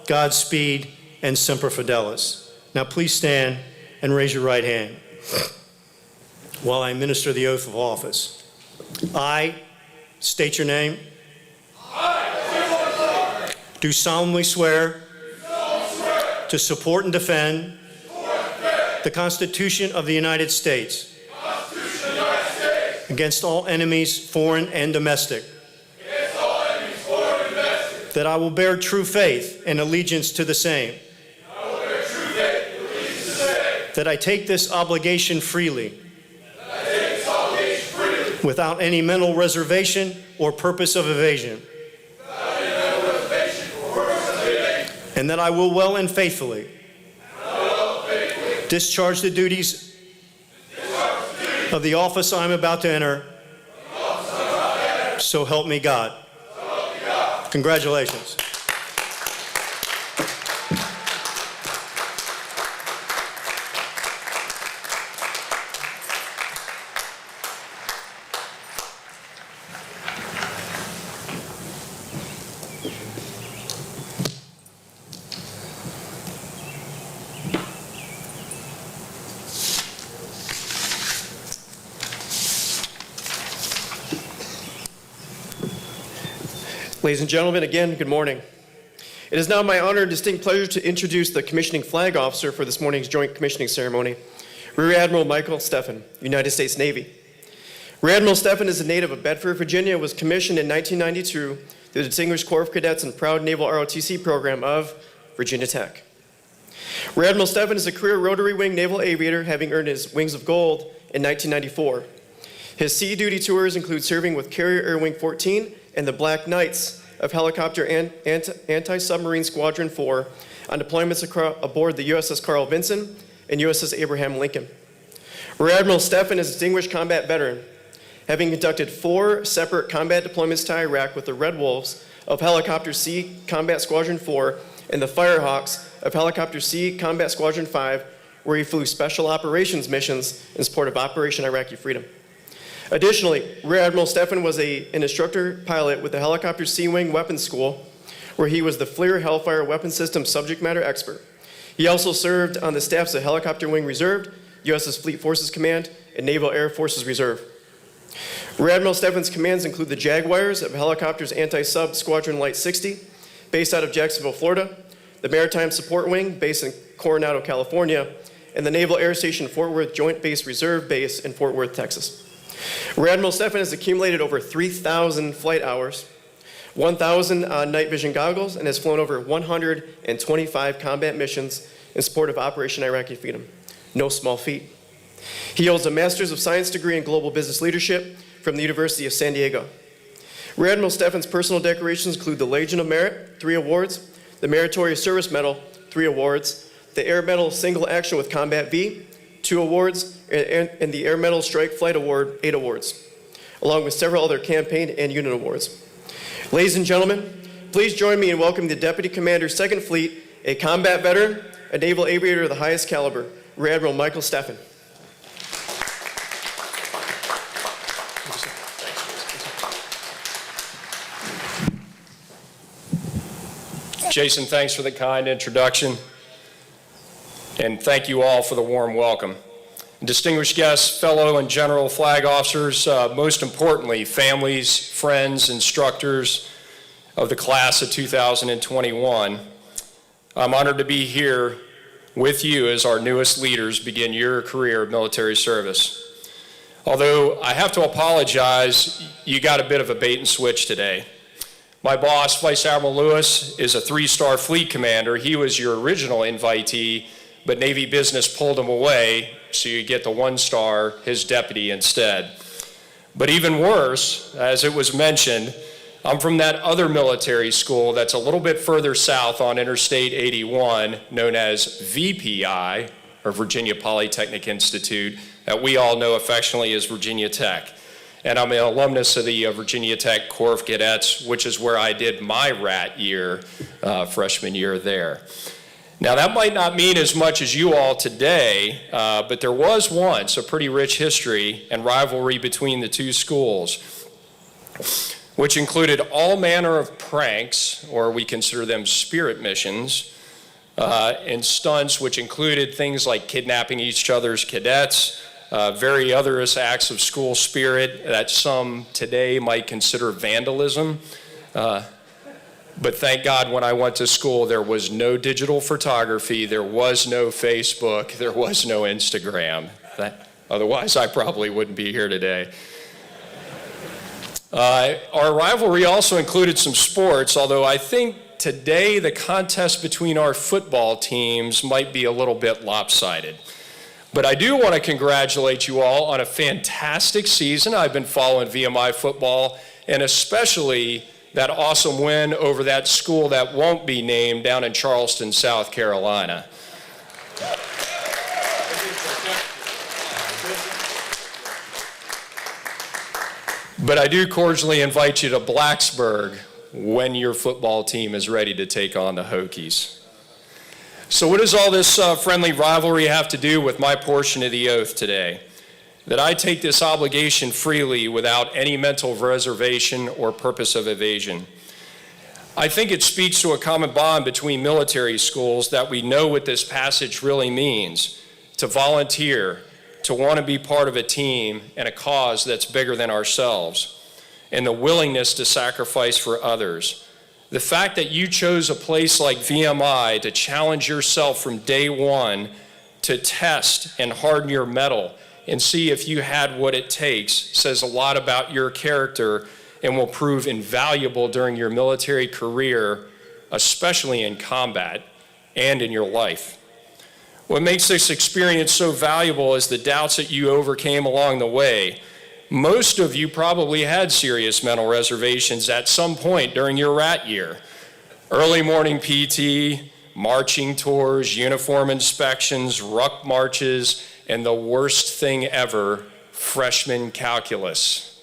Godspeed, and Semper Fidelis. Now please stand and raise your right hand while I administer the oath of office. I state your name. Do solemnly swear to support and defend the Constitution of the United States against all enemies, foreign and domestic. That I will bear true faith and allegiance to the same. That I take this obligation freely. Without any mental reservation or purpose of evasion. And that I will well and faithfully discharge the duties of the office I am about to enter. So help me God. Congratulations. Ladies and gentlemen, again, good morning. It is now my honor and distinct pleasure to introduce the commissioning flag officer for this morning's joint commissioning ceremony, Rear Admiral Michael Steffen, United States Navy. Rear Admiral Steffen is a native of Bedford, Virginia, was commissioned in 1992 through the Distinguished Corps of Cadets and Proud Naval ROTC program of Virginia Tech. Rear Admiral Steffen is a career rotary wing naval aviator, having earned his Wings of Gold in 1994. His sea duty tours include serving with Carrier Air Wing 14 and the Black Knights of Helicopter Anti-Submarine Squadron 4 on deployments aboard the USS Carl Vinson and USS Abraham Lincoln. Rear Admiral Steffen is a distinguished combat veteran, having conducted 4 separate combat deployments to Iraq with the Red Wolves of Helicopter C Combat Squadron 4 and the Firehawks of Helicopter C Combat Squadron 5, where he flew special operations missions in support of Operation Iraqi Freedom. Additionally, Rear Admiral Steffen was an instructor pilot with the Helicopter Sea Wing Weapons School, where he was the FLIR Hellfire Weapon System subject matter expert. He also served on the staffs of Helicopter Wing Reserve, USS Fleet Forces Command, and Naval Air Forces Reserve. Rear Admiral Steffen's commands include the Jaguars of Helicopters Anti-Sub Squadron Light 60, based out of Jacksonville, Florida, the Maritime Support Wing, based in Coronado, California, and the Naval Air Station Fort Worth Joint Base Reserve Base in Fort Worth, Texas. Rear Admiral Steffen has accumulated over 3,000 flight hours, 1,000 night vision goggles, and has flown over 125 combat missions in support of Operation Iraqi Freedom. No small feat. He holds a Master's of Science degree in Global Business Leadership from the University of San Diego. Rear Admiral Steffen's personal decorations include the Legion of Merit, 3 awards, the Meritorious Service Medal, 3 awards, the Air Medal Single Action with Combat V, 2 awards, and the Air Medal Strike Flight Award, 8 awards, along with several other campaign and unit awards. Ladies and gentlemen, please join me in welcoming the Deputy Commander, 2nd Fleet, a combat veteran, a naval aviator of the highest caliber, Rear Admiral Michael Steffen. Jason, thanks for the kind introduction, and thank you all for the warm welcome. Distinguished guests, fellow and general flag officers, most importantly, families, friends, instructors of the class of 2021, I'm honored to be here with you as our newest leaders begin your career of military service. Although I have to apologize, you got a bit of a bait and switch today. My boss, Vice Admiral Lewis, is a 3-star fleet commander. He was your original invitee, but Navy business pulled him away, so you get the 1-star, his deputy, instead. But even worse, as it was mentioned, I'm from that other military school that's a little bit further south on Interstate 81, known as VPI, or Virginia Polytechnic Institute, that we all know affectionately as Virginia Tech. and I'm an alumnus of the Virginia Tech Corps of Cadets, which is where I did my RAT year, freshman year there. Now, that might not mean as much as you all today, but there was once a pretty rich history and rivalry between the two schools, which included all manner of pranks, or we consider them spirit missions, and stunts, which included things like kidnapping each other's cadets, various acts of school spirit that some today might consider vandalism. But thank God when I went to school, there was no digital photography, there was no Facebook, there was no Instagram. Otherwise, I probably wouldn't be here today. Our rivalry also included some sports, although I think today the contest between our football teams might be a little bit lopsided. But I do want to congratulate you all on a fantastic season. I've been following VMI football, and especially that awesome win over that school that won't be named down in Charleston, South Carolina. But I do cordially invite you to Blacksburg when your football team is ready to take on the Hokies. So what does all this friendly rivalry have to do with my portion of the oath today? That I take this obligation freely without any mental reservation or purpose of evasion. I think it speaks to a common bond between military schools that we know what this passage really means: to volunteer, to want to be part of a team and a cause that's bigger than ourselves, and the willingness to sacrifice for others. The fact that you chose a place like VMI to challenge yourself from day one, to test and harden your mettle and see if you had what it takes, says a lot about your character and will prove invaluable during your military career, especially in combat and in your life. What makes this experience so valuable is the doubts that you overcame along the way. Most of you probably had serious mental reservations at some point during your RAT year. Early morning PT, marching tours, uniform inspections, ruck marches, and the worst thing ever, freshman calculus.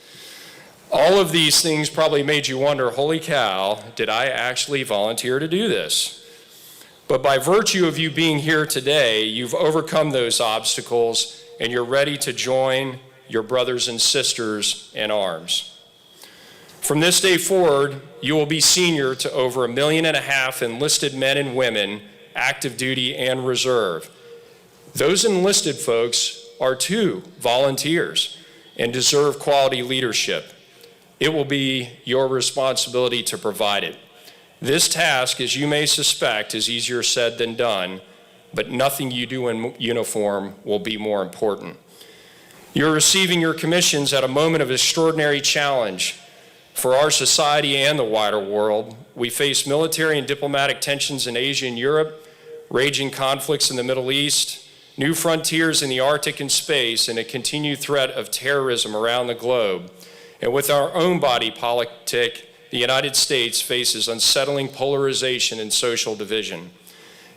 All of these things probably made you wonder, holy cow, did I actually volunteer to do this? But by virtue of you being here today, you've overcome those obstacles and you're ready to join your brothers and sisters in arms. From this day forward, you will be senior to over 1.5 million enlisted men and women, active duty and reserve. Those enlisted folks are too volunteers and deserve quality leadership. It will be your responsibility to provide it. This task, as you may suspect, is easier said than done, but nothing you do in uniform will be more important. You're receiving your commissions at a moment of extraordinary challenge for our society and the wider world. We face military and diplomatic tensions in Asia and Europe, raging conflicts in the Middle East, new frontiers in the Arctic and space, and a continued threat of terrorism around the globe. And with our own body politic, the United States faces unsettling polarization and social division.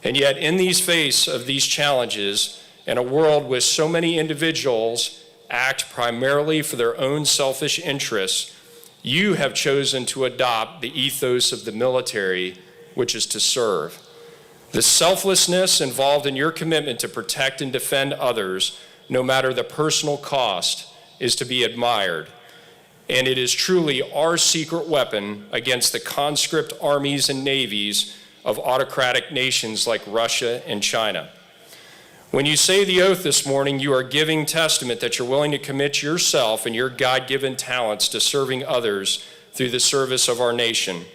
And yet, in the face of these challenges, in a world with so many individuals act primarily for their own selfish interests, you have chosen to adopt the ethos of the military, which is to serve. The selflessness involved in your commitment to protect and defend others, no matter the personal cost, is to be admired. And it is truly our secret weapon against the conscript armies and navies of autocratic nations like Russia and China. When you say the oath this morning, you are giving testament that you're willing to commit yourself and your God-given talents to serving others through the service of our nation.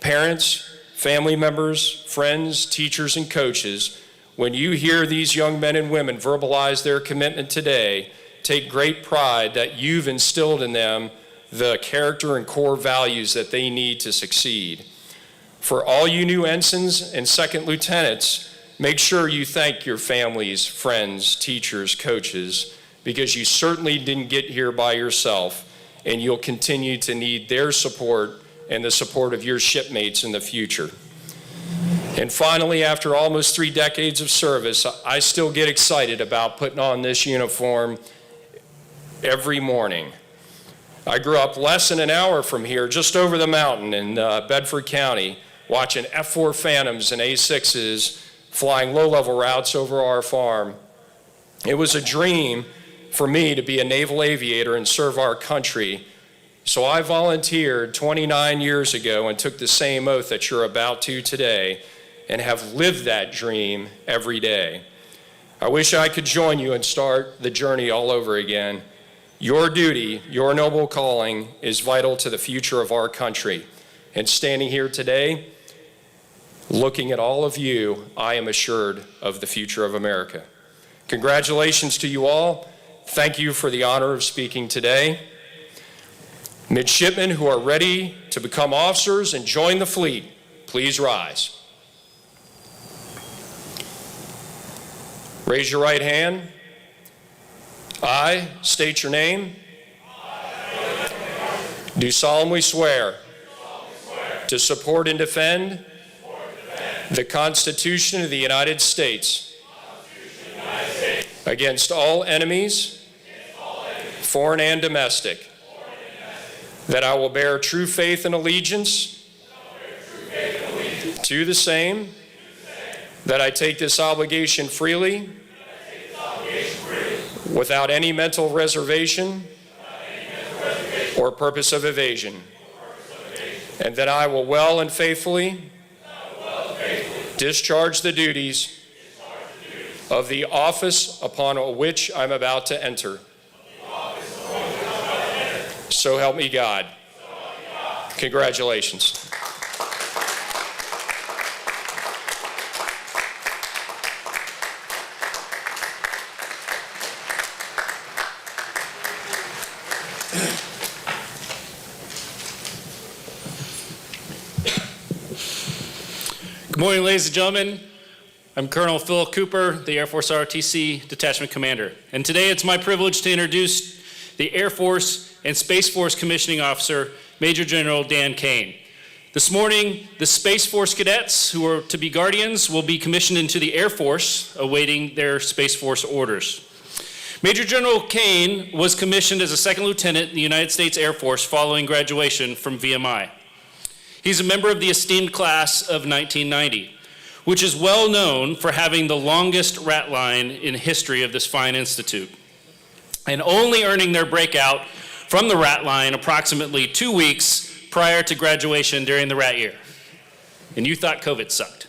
Parents, family members, friends, teachers, and coaches, when you hear these young men and women verbalize their commitment today, take great pride that you've instilled in them the character and core values that they need to succeed. For all you new ensigns and second lieutenants, make sure you thank your families, friends, teachers, coaches, because you certainly didn't get here by yourself, and you'll continue to need their support and the support of your shipmates in the future. And finally, after almost 3 decades of service, I still get excited about putting on this uniform every morning. I grew up less than an hour from here, just over the mountain in Bedford County, watching F-4 Phantoms and A-6s flying low-level routes over our farm. It was a dream for me to be a naval aviator and serve our country. So I volunteered 29 years ago and took the same oath that you're about to today and have lived that dream every day. I wish I could join you and start the journey all over again. Your duty, your noble calling is vital to the future of our country. And standing here today, looking at all of you, I am assured of the future of America. Congratulations to you all. Thank you for the honor of speaking today. Midshipmen who are ready to become officers and join the fleet, please rise. Raise your right hand. I state your name. Do solemnly swear to support and defend the Constitution of the United States against all enemies, foreign and domestic, that I will bear true faith and allegiance to the same, that I take this obligation freely, without any mental reservation or purpose of evasion, and that I will well and faithfully discharge the duties of the office upon which I'm about to enter. So help me God. Congratulations. Good morning, ladies and gentlemen. I'm Colonel Phil Cooper, the Air Force ROTC Detachment Commander. And today it's my privilege to introduce the Air Force and Space Force Commissioning Officer, Major General Dan Kane. This morning, the Space Force cadets, who are to be guardians, will be commissioned into the Air Force, awaiting their Space Force orders. Major General Kane was commissioned as a second lieutenant in the United States Air Force following graduation from VMI. He's a member of the esteemed class of 1990, which is well known for having the longest rat line in history of this fine institute, and only earning their breakout from the rat line approximately 2 weeks prior to graduation during the rat year. And you thought COVID sucked.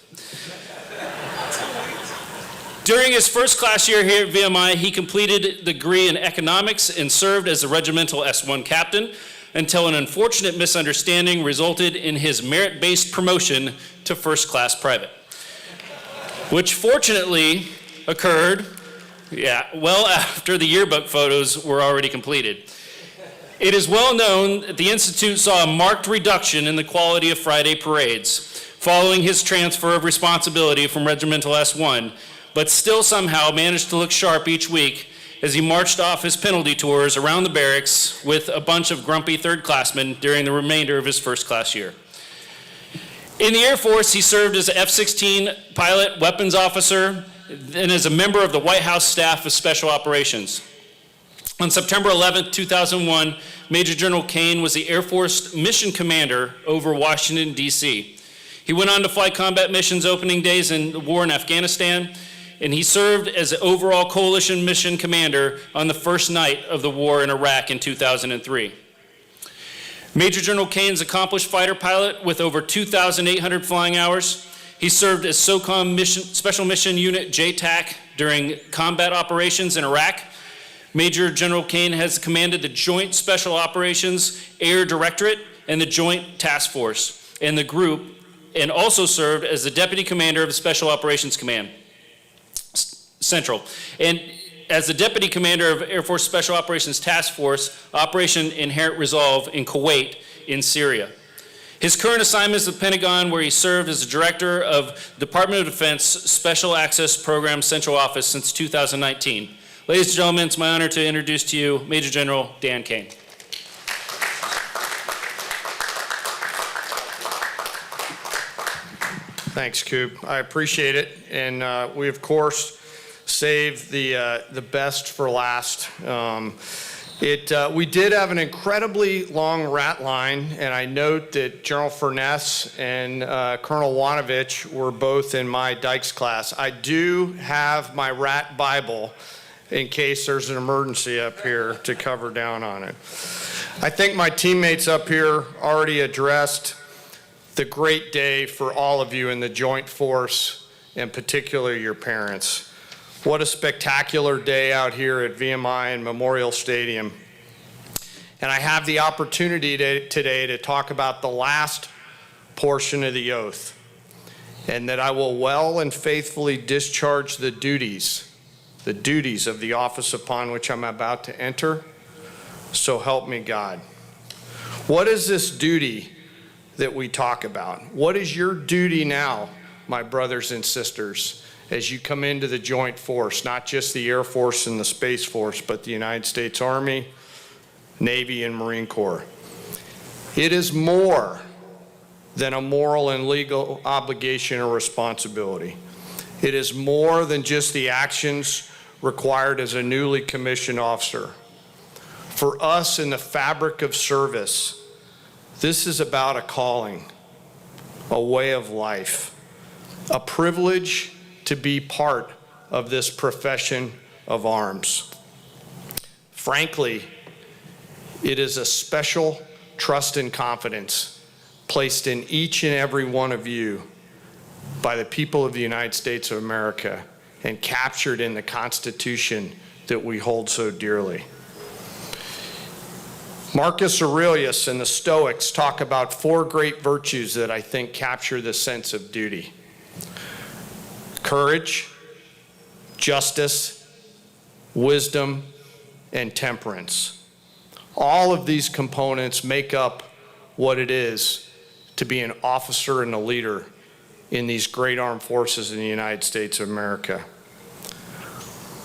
During his first class year here at VMI, he completed a degree in economics and served as a regimental S1 captain until an unfortunate misunderstanding resulted in his merit-based promotion to first-class private, which fortunately occurred, well after the yearbook photos were already completed. It is well known that the Institute saw a marked reduction in the quality of Friday parades following his transfer of responsibility from regimental S1, but still somehow managed to look sharp each week as he marched off his penalty tours around the barracks with a bunch of grumpy third-classmen during the remainder of his first-class year. In the Air Force, he served as an F-16 pilot, weapons officer, and as a member of the White House staff of Special Operations. On September 11, 2001, Major General Kane was the Air Force mission commander over Washington, D.C. He went on to fly combat missions opening days in the war in Afghanistan, and he served as the overall coalition mission commander on the first night of the war in Iraq in 2003. Major General Kane's accomplished fighter pilot with over 2,800 flying hours. He served as SOCOM Special Mission Unit JTAC during combat operations in Iraq. Major General Kane has commanded the Joint Special Operations Air Directorate and the Joint Task Force and the group, and also served as the Deputy Commander of the Special Operations Command Central. And as the Deputy Commander of Air Force Special Operations Task Force, Operation Inherent Resolve in Kuwait in Syria. His current assignment is the Pentagon, where he served as the Director of Department of Defense Special Access Program Central Office since 2019. Ladies and gentlemen, it's my honor to introduce to you Major General Dan Kane. Thanks, Coop. I appreciate it. And we, of course, save the best for last. We did have an incredibly long rat line, and I note that General Furness and Colonel Wanovich were both in my Dykes class. I do have my rat Bible in case there's an emergency up here to cover down on it. I think my teammates up here already addressed the great day for all of you in the Joint Force, and particularly your parents. What a spectacular day out here at VMI and Memorial Stadium. And I have the opportunity today to talk about the last portion of the oath, and that I will well and faithfully discharge the duties of the office upon which I'm about to enter. So help me God. What is this duty that we talk about? What is your duty now, my brothers and sisters, as you come into the Joint Force, not just the Air Force and the Space Force, but the United States Army, Navy, and Marine Corps? It is more than a moral and legal obligation or responsibility. It is more than just the actions required as a newly commissioned officer. For us in the fabric of service, this is about a calling, a way of life, a privilege to be part of this profession of arms. Frankly, it is a special trust and confidence placed in each and every one of you by the people of the United States of America and captured in the Constitution that we hold so dearly. Marcus Aurelius and the Stoics talk about 4 great virtues that I think capture the sense of duty: courage, justice, wisdom, and temperance. All of these components make up what it is to be an officer and a leader in these great armed forces in the United States of America.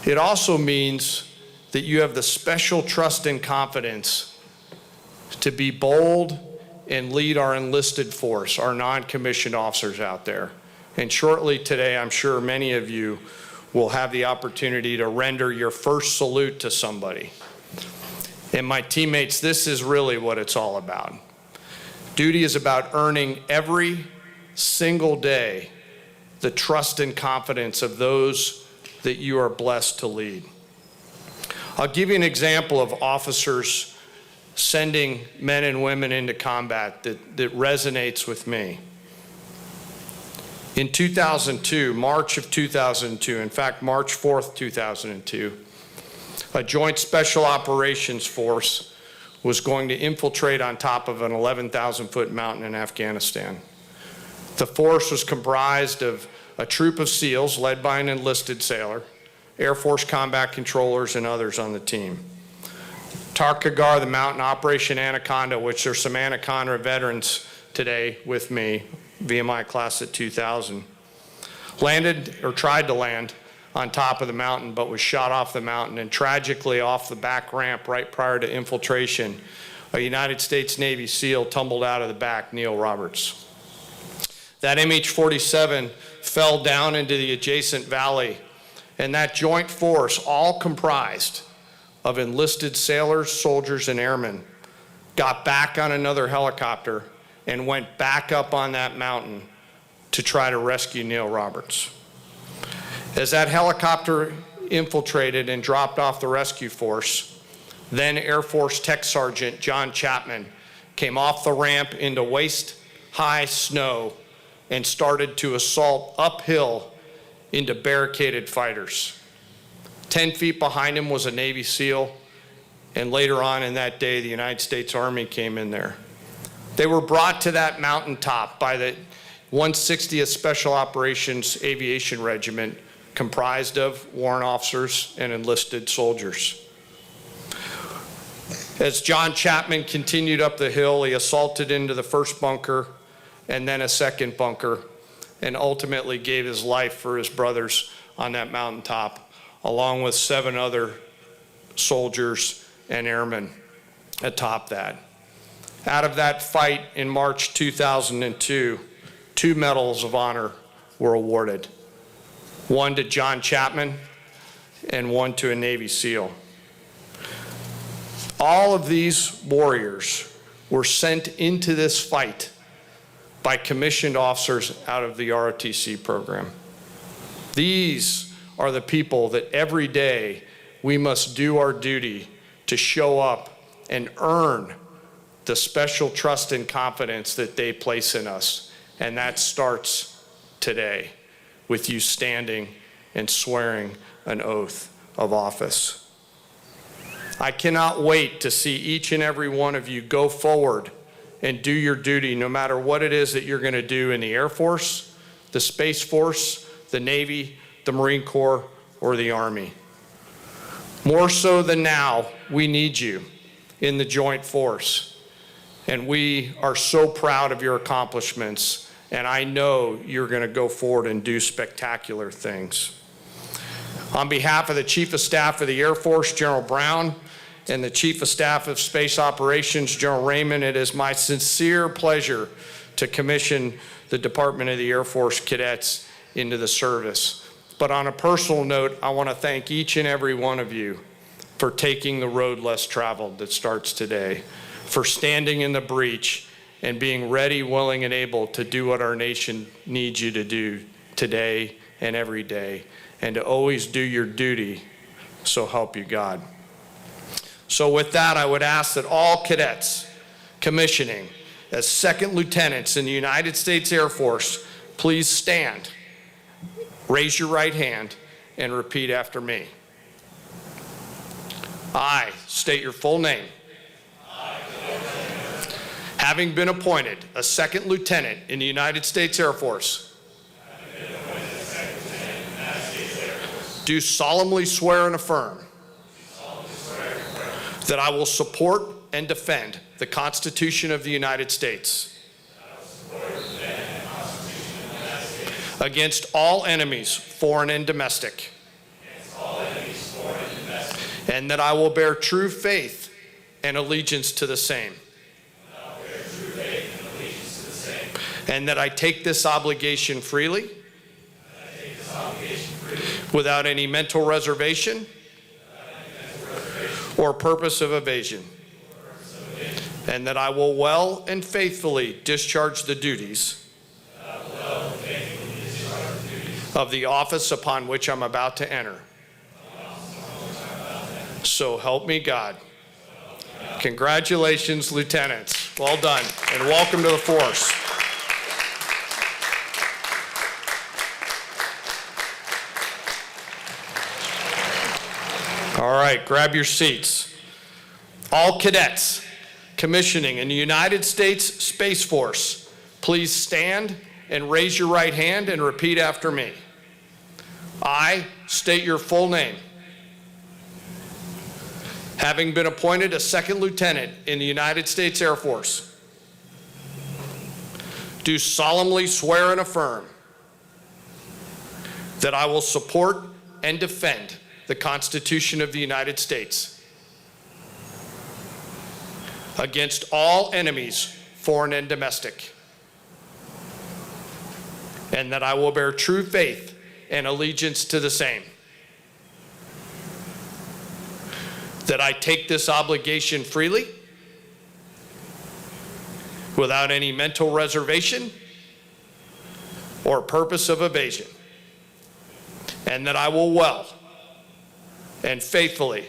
It also means that you have the special trust and confidence to be bold and lead our enlisted force, our non-commissioned officers out there. And shortly today, I'm sure many of you will have the opportunity to render your first salute to somebody. And my teammates, this is really what it's all about. Duty is about earning every single day the trust and confidence of those that you are blessed to lead. I'll give you an example of officers sending men and women into combat that resonates with me. In 2002, March of 2002, in fact, March 4th, 2002, a joint special operations force was going to infiltrate on top of an 11,000-foot mountain in Afghanistan. The force was comprised of a troop of SEALs led by an enlisted sailor, Air Force combat controllers, and others on the team. Tarkagar, the mountain, Operation Anaconda, which there's some Anaconda veterans today with me, VMI class at 2000, landed or tried to land on top of the mountain, but was shot off the mountain, and tragically off the back ramp right prior to infiltration, a United States Navy SEAL tumbled out of the back, Neil Roberts. That MH-47 fell down into the adjacent valley, and that joint force, all comprised of enlisted sailors, soldiers, and airmen, got back on another helicopter and went back up on that mountain to try to rescue Neil Roberts. As that helicopter infiltrated and dropped off the rescue force, then Air Force Tech Sergeant John Chapman came off the ramp into waist-high snow and started to assault uphill into barricaded fighters. 10 feet behind him was a Navy SEAL, and later on in that day, the United States Army came in there. They were brought to that mountaintop by the 160th Special Operations Aviation Regiment, comprised of warrant officers and enlisted soldiers. As John Chapman continued up the hill, he assaulted into the first bunker and then a second bunker, and ultimately gave his life for his brothers on that mountaintop, along with 7 other soldiers and airmen atop that. Out of that fight in March 2002, 2 medals of honor were awarded. One to John Chapman and one to a Navy SEAL. All of these warriors were sent into this fight by commissioned officers out of the ROTC program. These are the people that every day we must do our duty to show up and earn the special trust and confidence that they place in us. And that starts today with you standing and swearing an oath of office. I cannot wait to see each and every one of you go forward and do your duty, no matter what it is that you're going to do in the Air Force, the Space Force, the Navy, the Marine Corps, or the Army. More so than now, we need you in the Joint Force. And we are so proud of your accomplishments, and I know you're going to go forward and do spectacular things. On behalf of the Chief of Staff of the Air Force, General Brown, and the Chief of Staff of Space Operations, General Raymond, it is my sincere pleasure to commission the Department of the Air Force cadets into the service. But on a personal note, I want to thank each and every one of you for taking the road less traveled that starts today, for standing in the breach and being ready, willing, and able to do what our nation needs you to do today and every day, and to always do your duty, so help you God. So with that, I would ask that all cadets commissioning as second lieutenants in the United States Air Force, please stand, raise your right hand, and repeat after me. I state your full name. Having been appointed a second lieutenant in the United States Air Force, do solemnly swear and affirm that I will support and defend the Constitution of the United States against all enemies, foreign and domestic, and that I will bear true faith and allegiance to the same, and that I take this obligation freely without any mental reservation or purpose of evasion, and that I will well and faithfully discharge the duties of the office upon which I'm about to enter. So help me God. Congratulations, lieutenants. Well done, and welcome to the force. All right, grab your seats. All cadets commissioning in the United States Space Force, please stand and raise your right hand and repeat after me. I state your full name. Having been appointed a second lieutenant in the United States Air Force, do solemnly swear and affirm that I will support and defend the Constitution of the United States against all enemies, foreign and domestic, and that I will bear true faith and allegiance to the same, that I take this obligation freely without any mental reservation or purpose of evasion, and that I will well and faithfully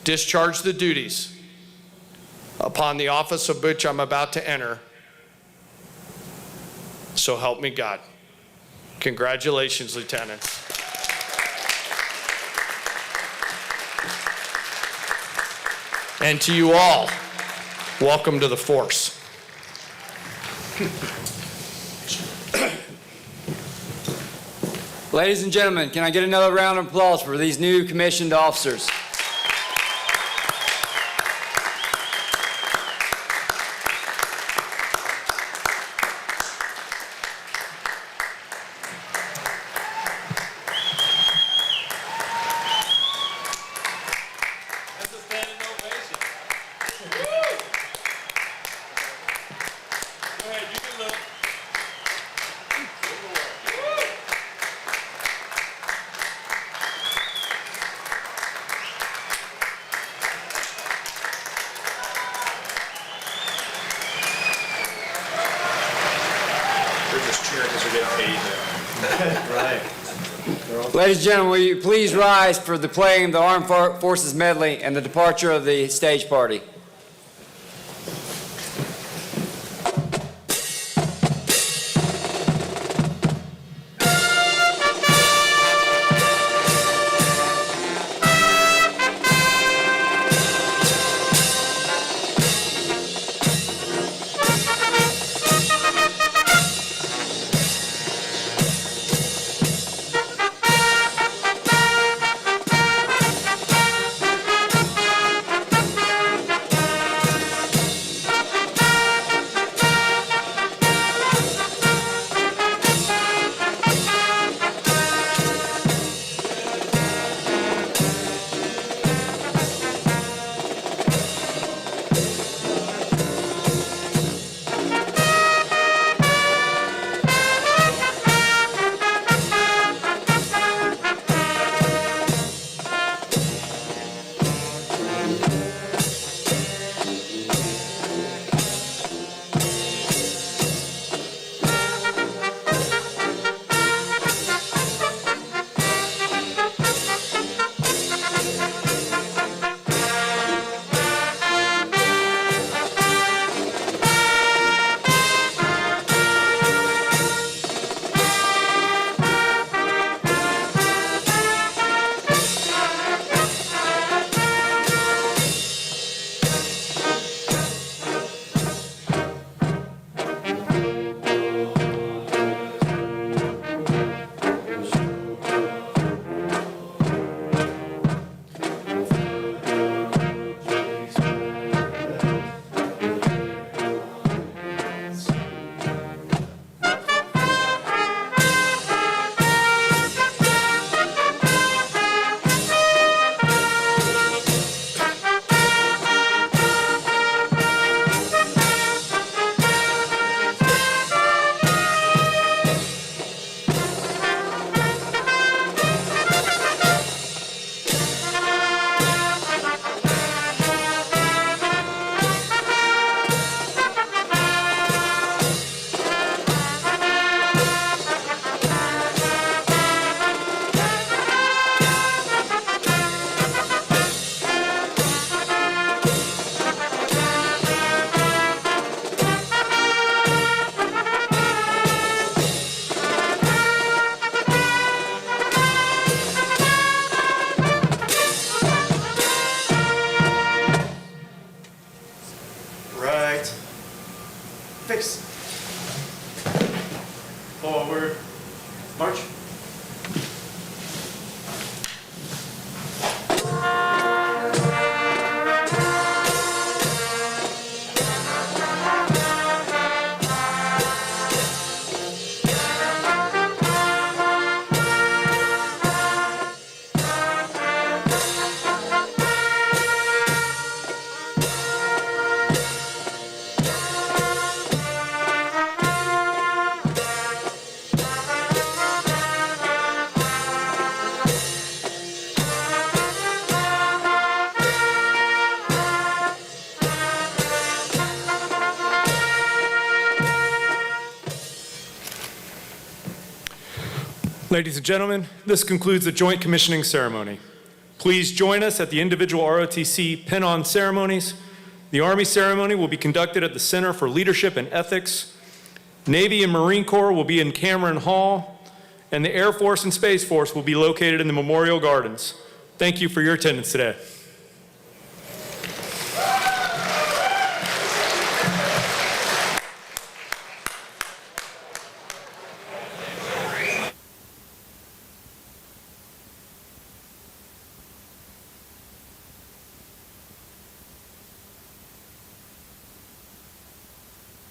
discharge the duties upon the office of which I'm about to enter. So help me God. Congratulations, lieutenants. And to you all, welcome to the force. Ladies and gentlemen, can I get another round of applause for these new commissioned officers? That's a standing ovation. Go ahead, you can look. Right. Ladies and gentlemen, will you please rise for the playing of the Armed Forces Medley and the departure of the stage party? Right. Fix. Forward. March. Ladies and gentlemen, this concludes the joint commissioning ceremony. Please join us at the individual ROTC pin-on ceremonies. The Army ceremony will be conducted at the Center for Leadership and Ethics. Navy and Marine Corps will be in Cameron Hall, and the Air Force and Space Force will be located in the Memorial Gardens. Thank you for your attendance today.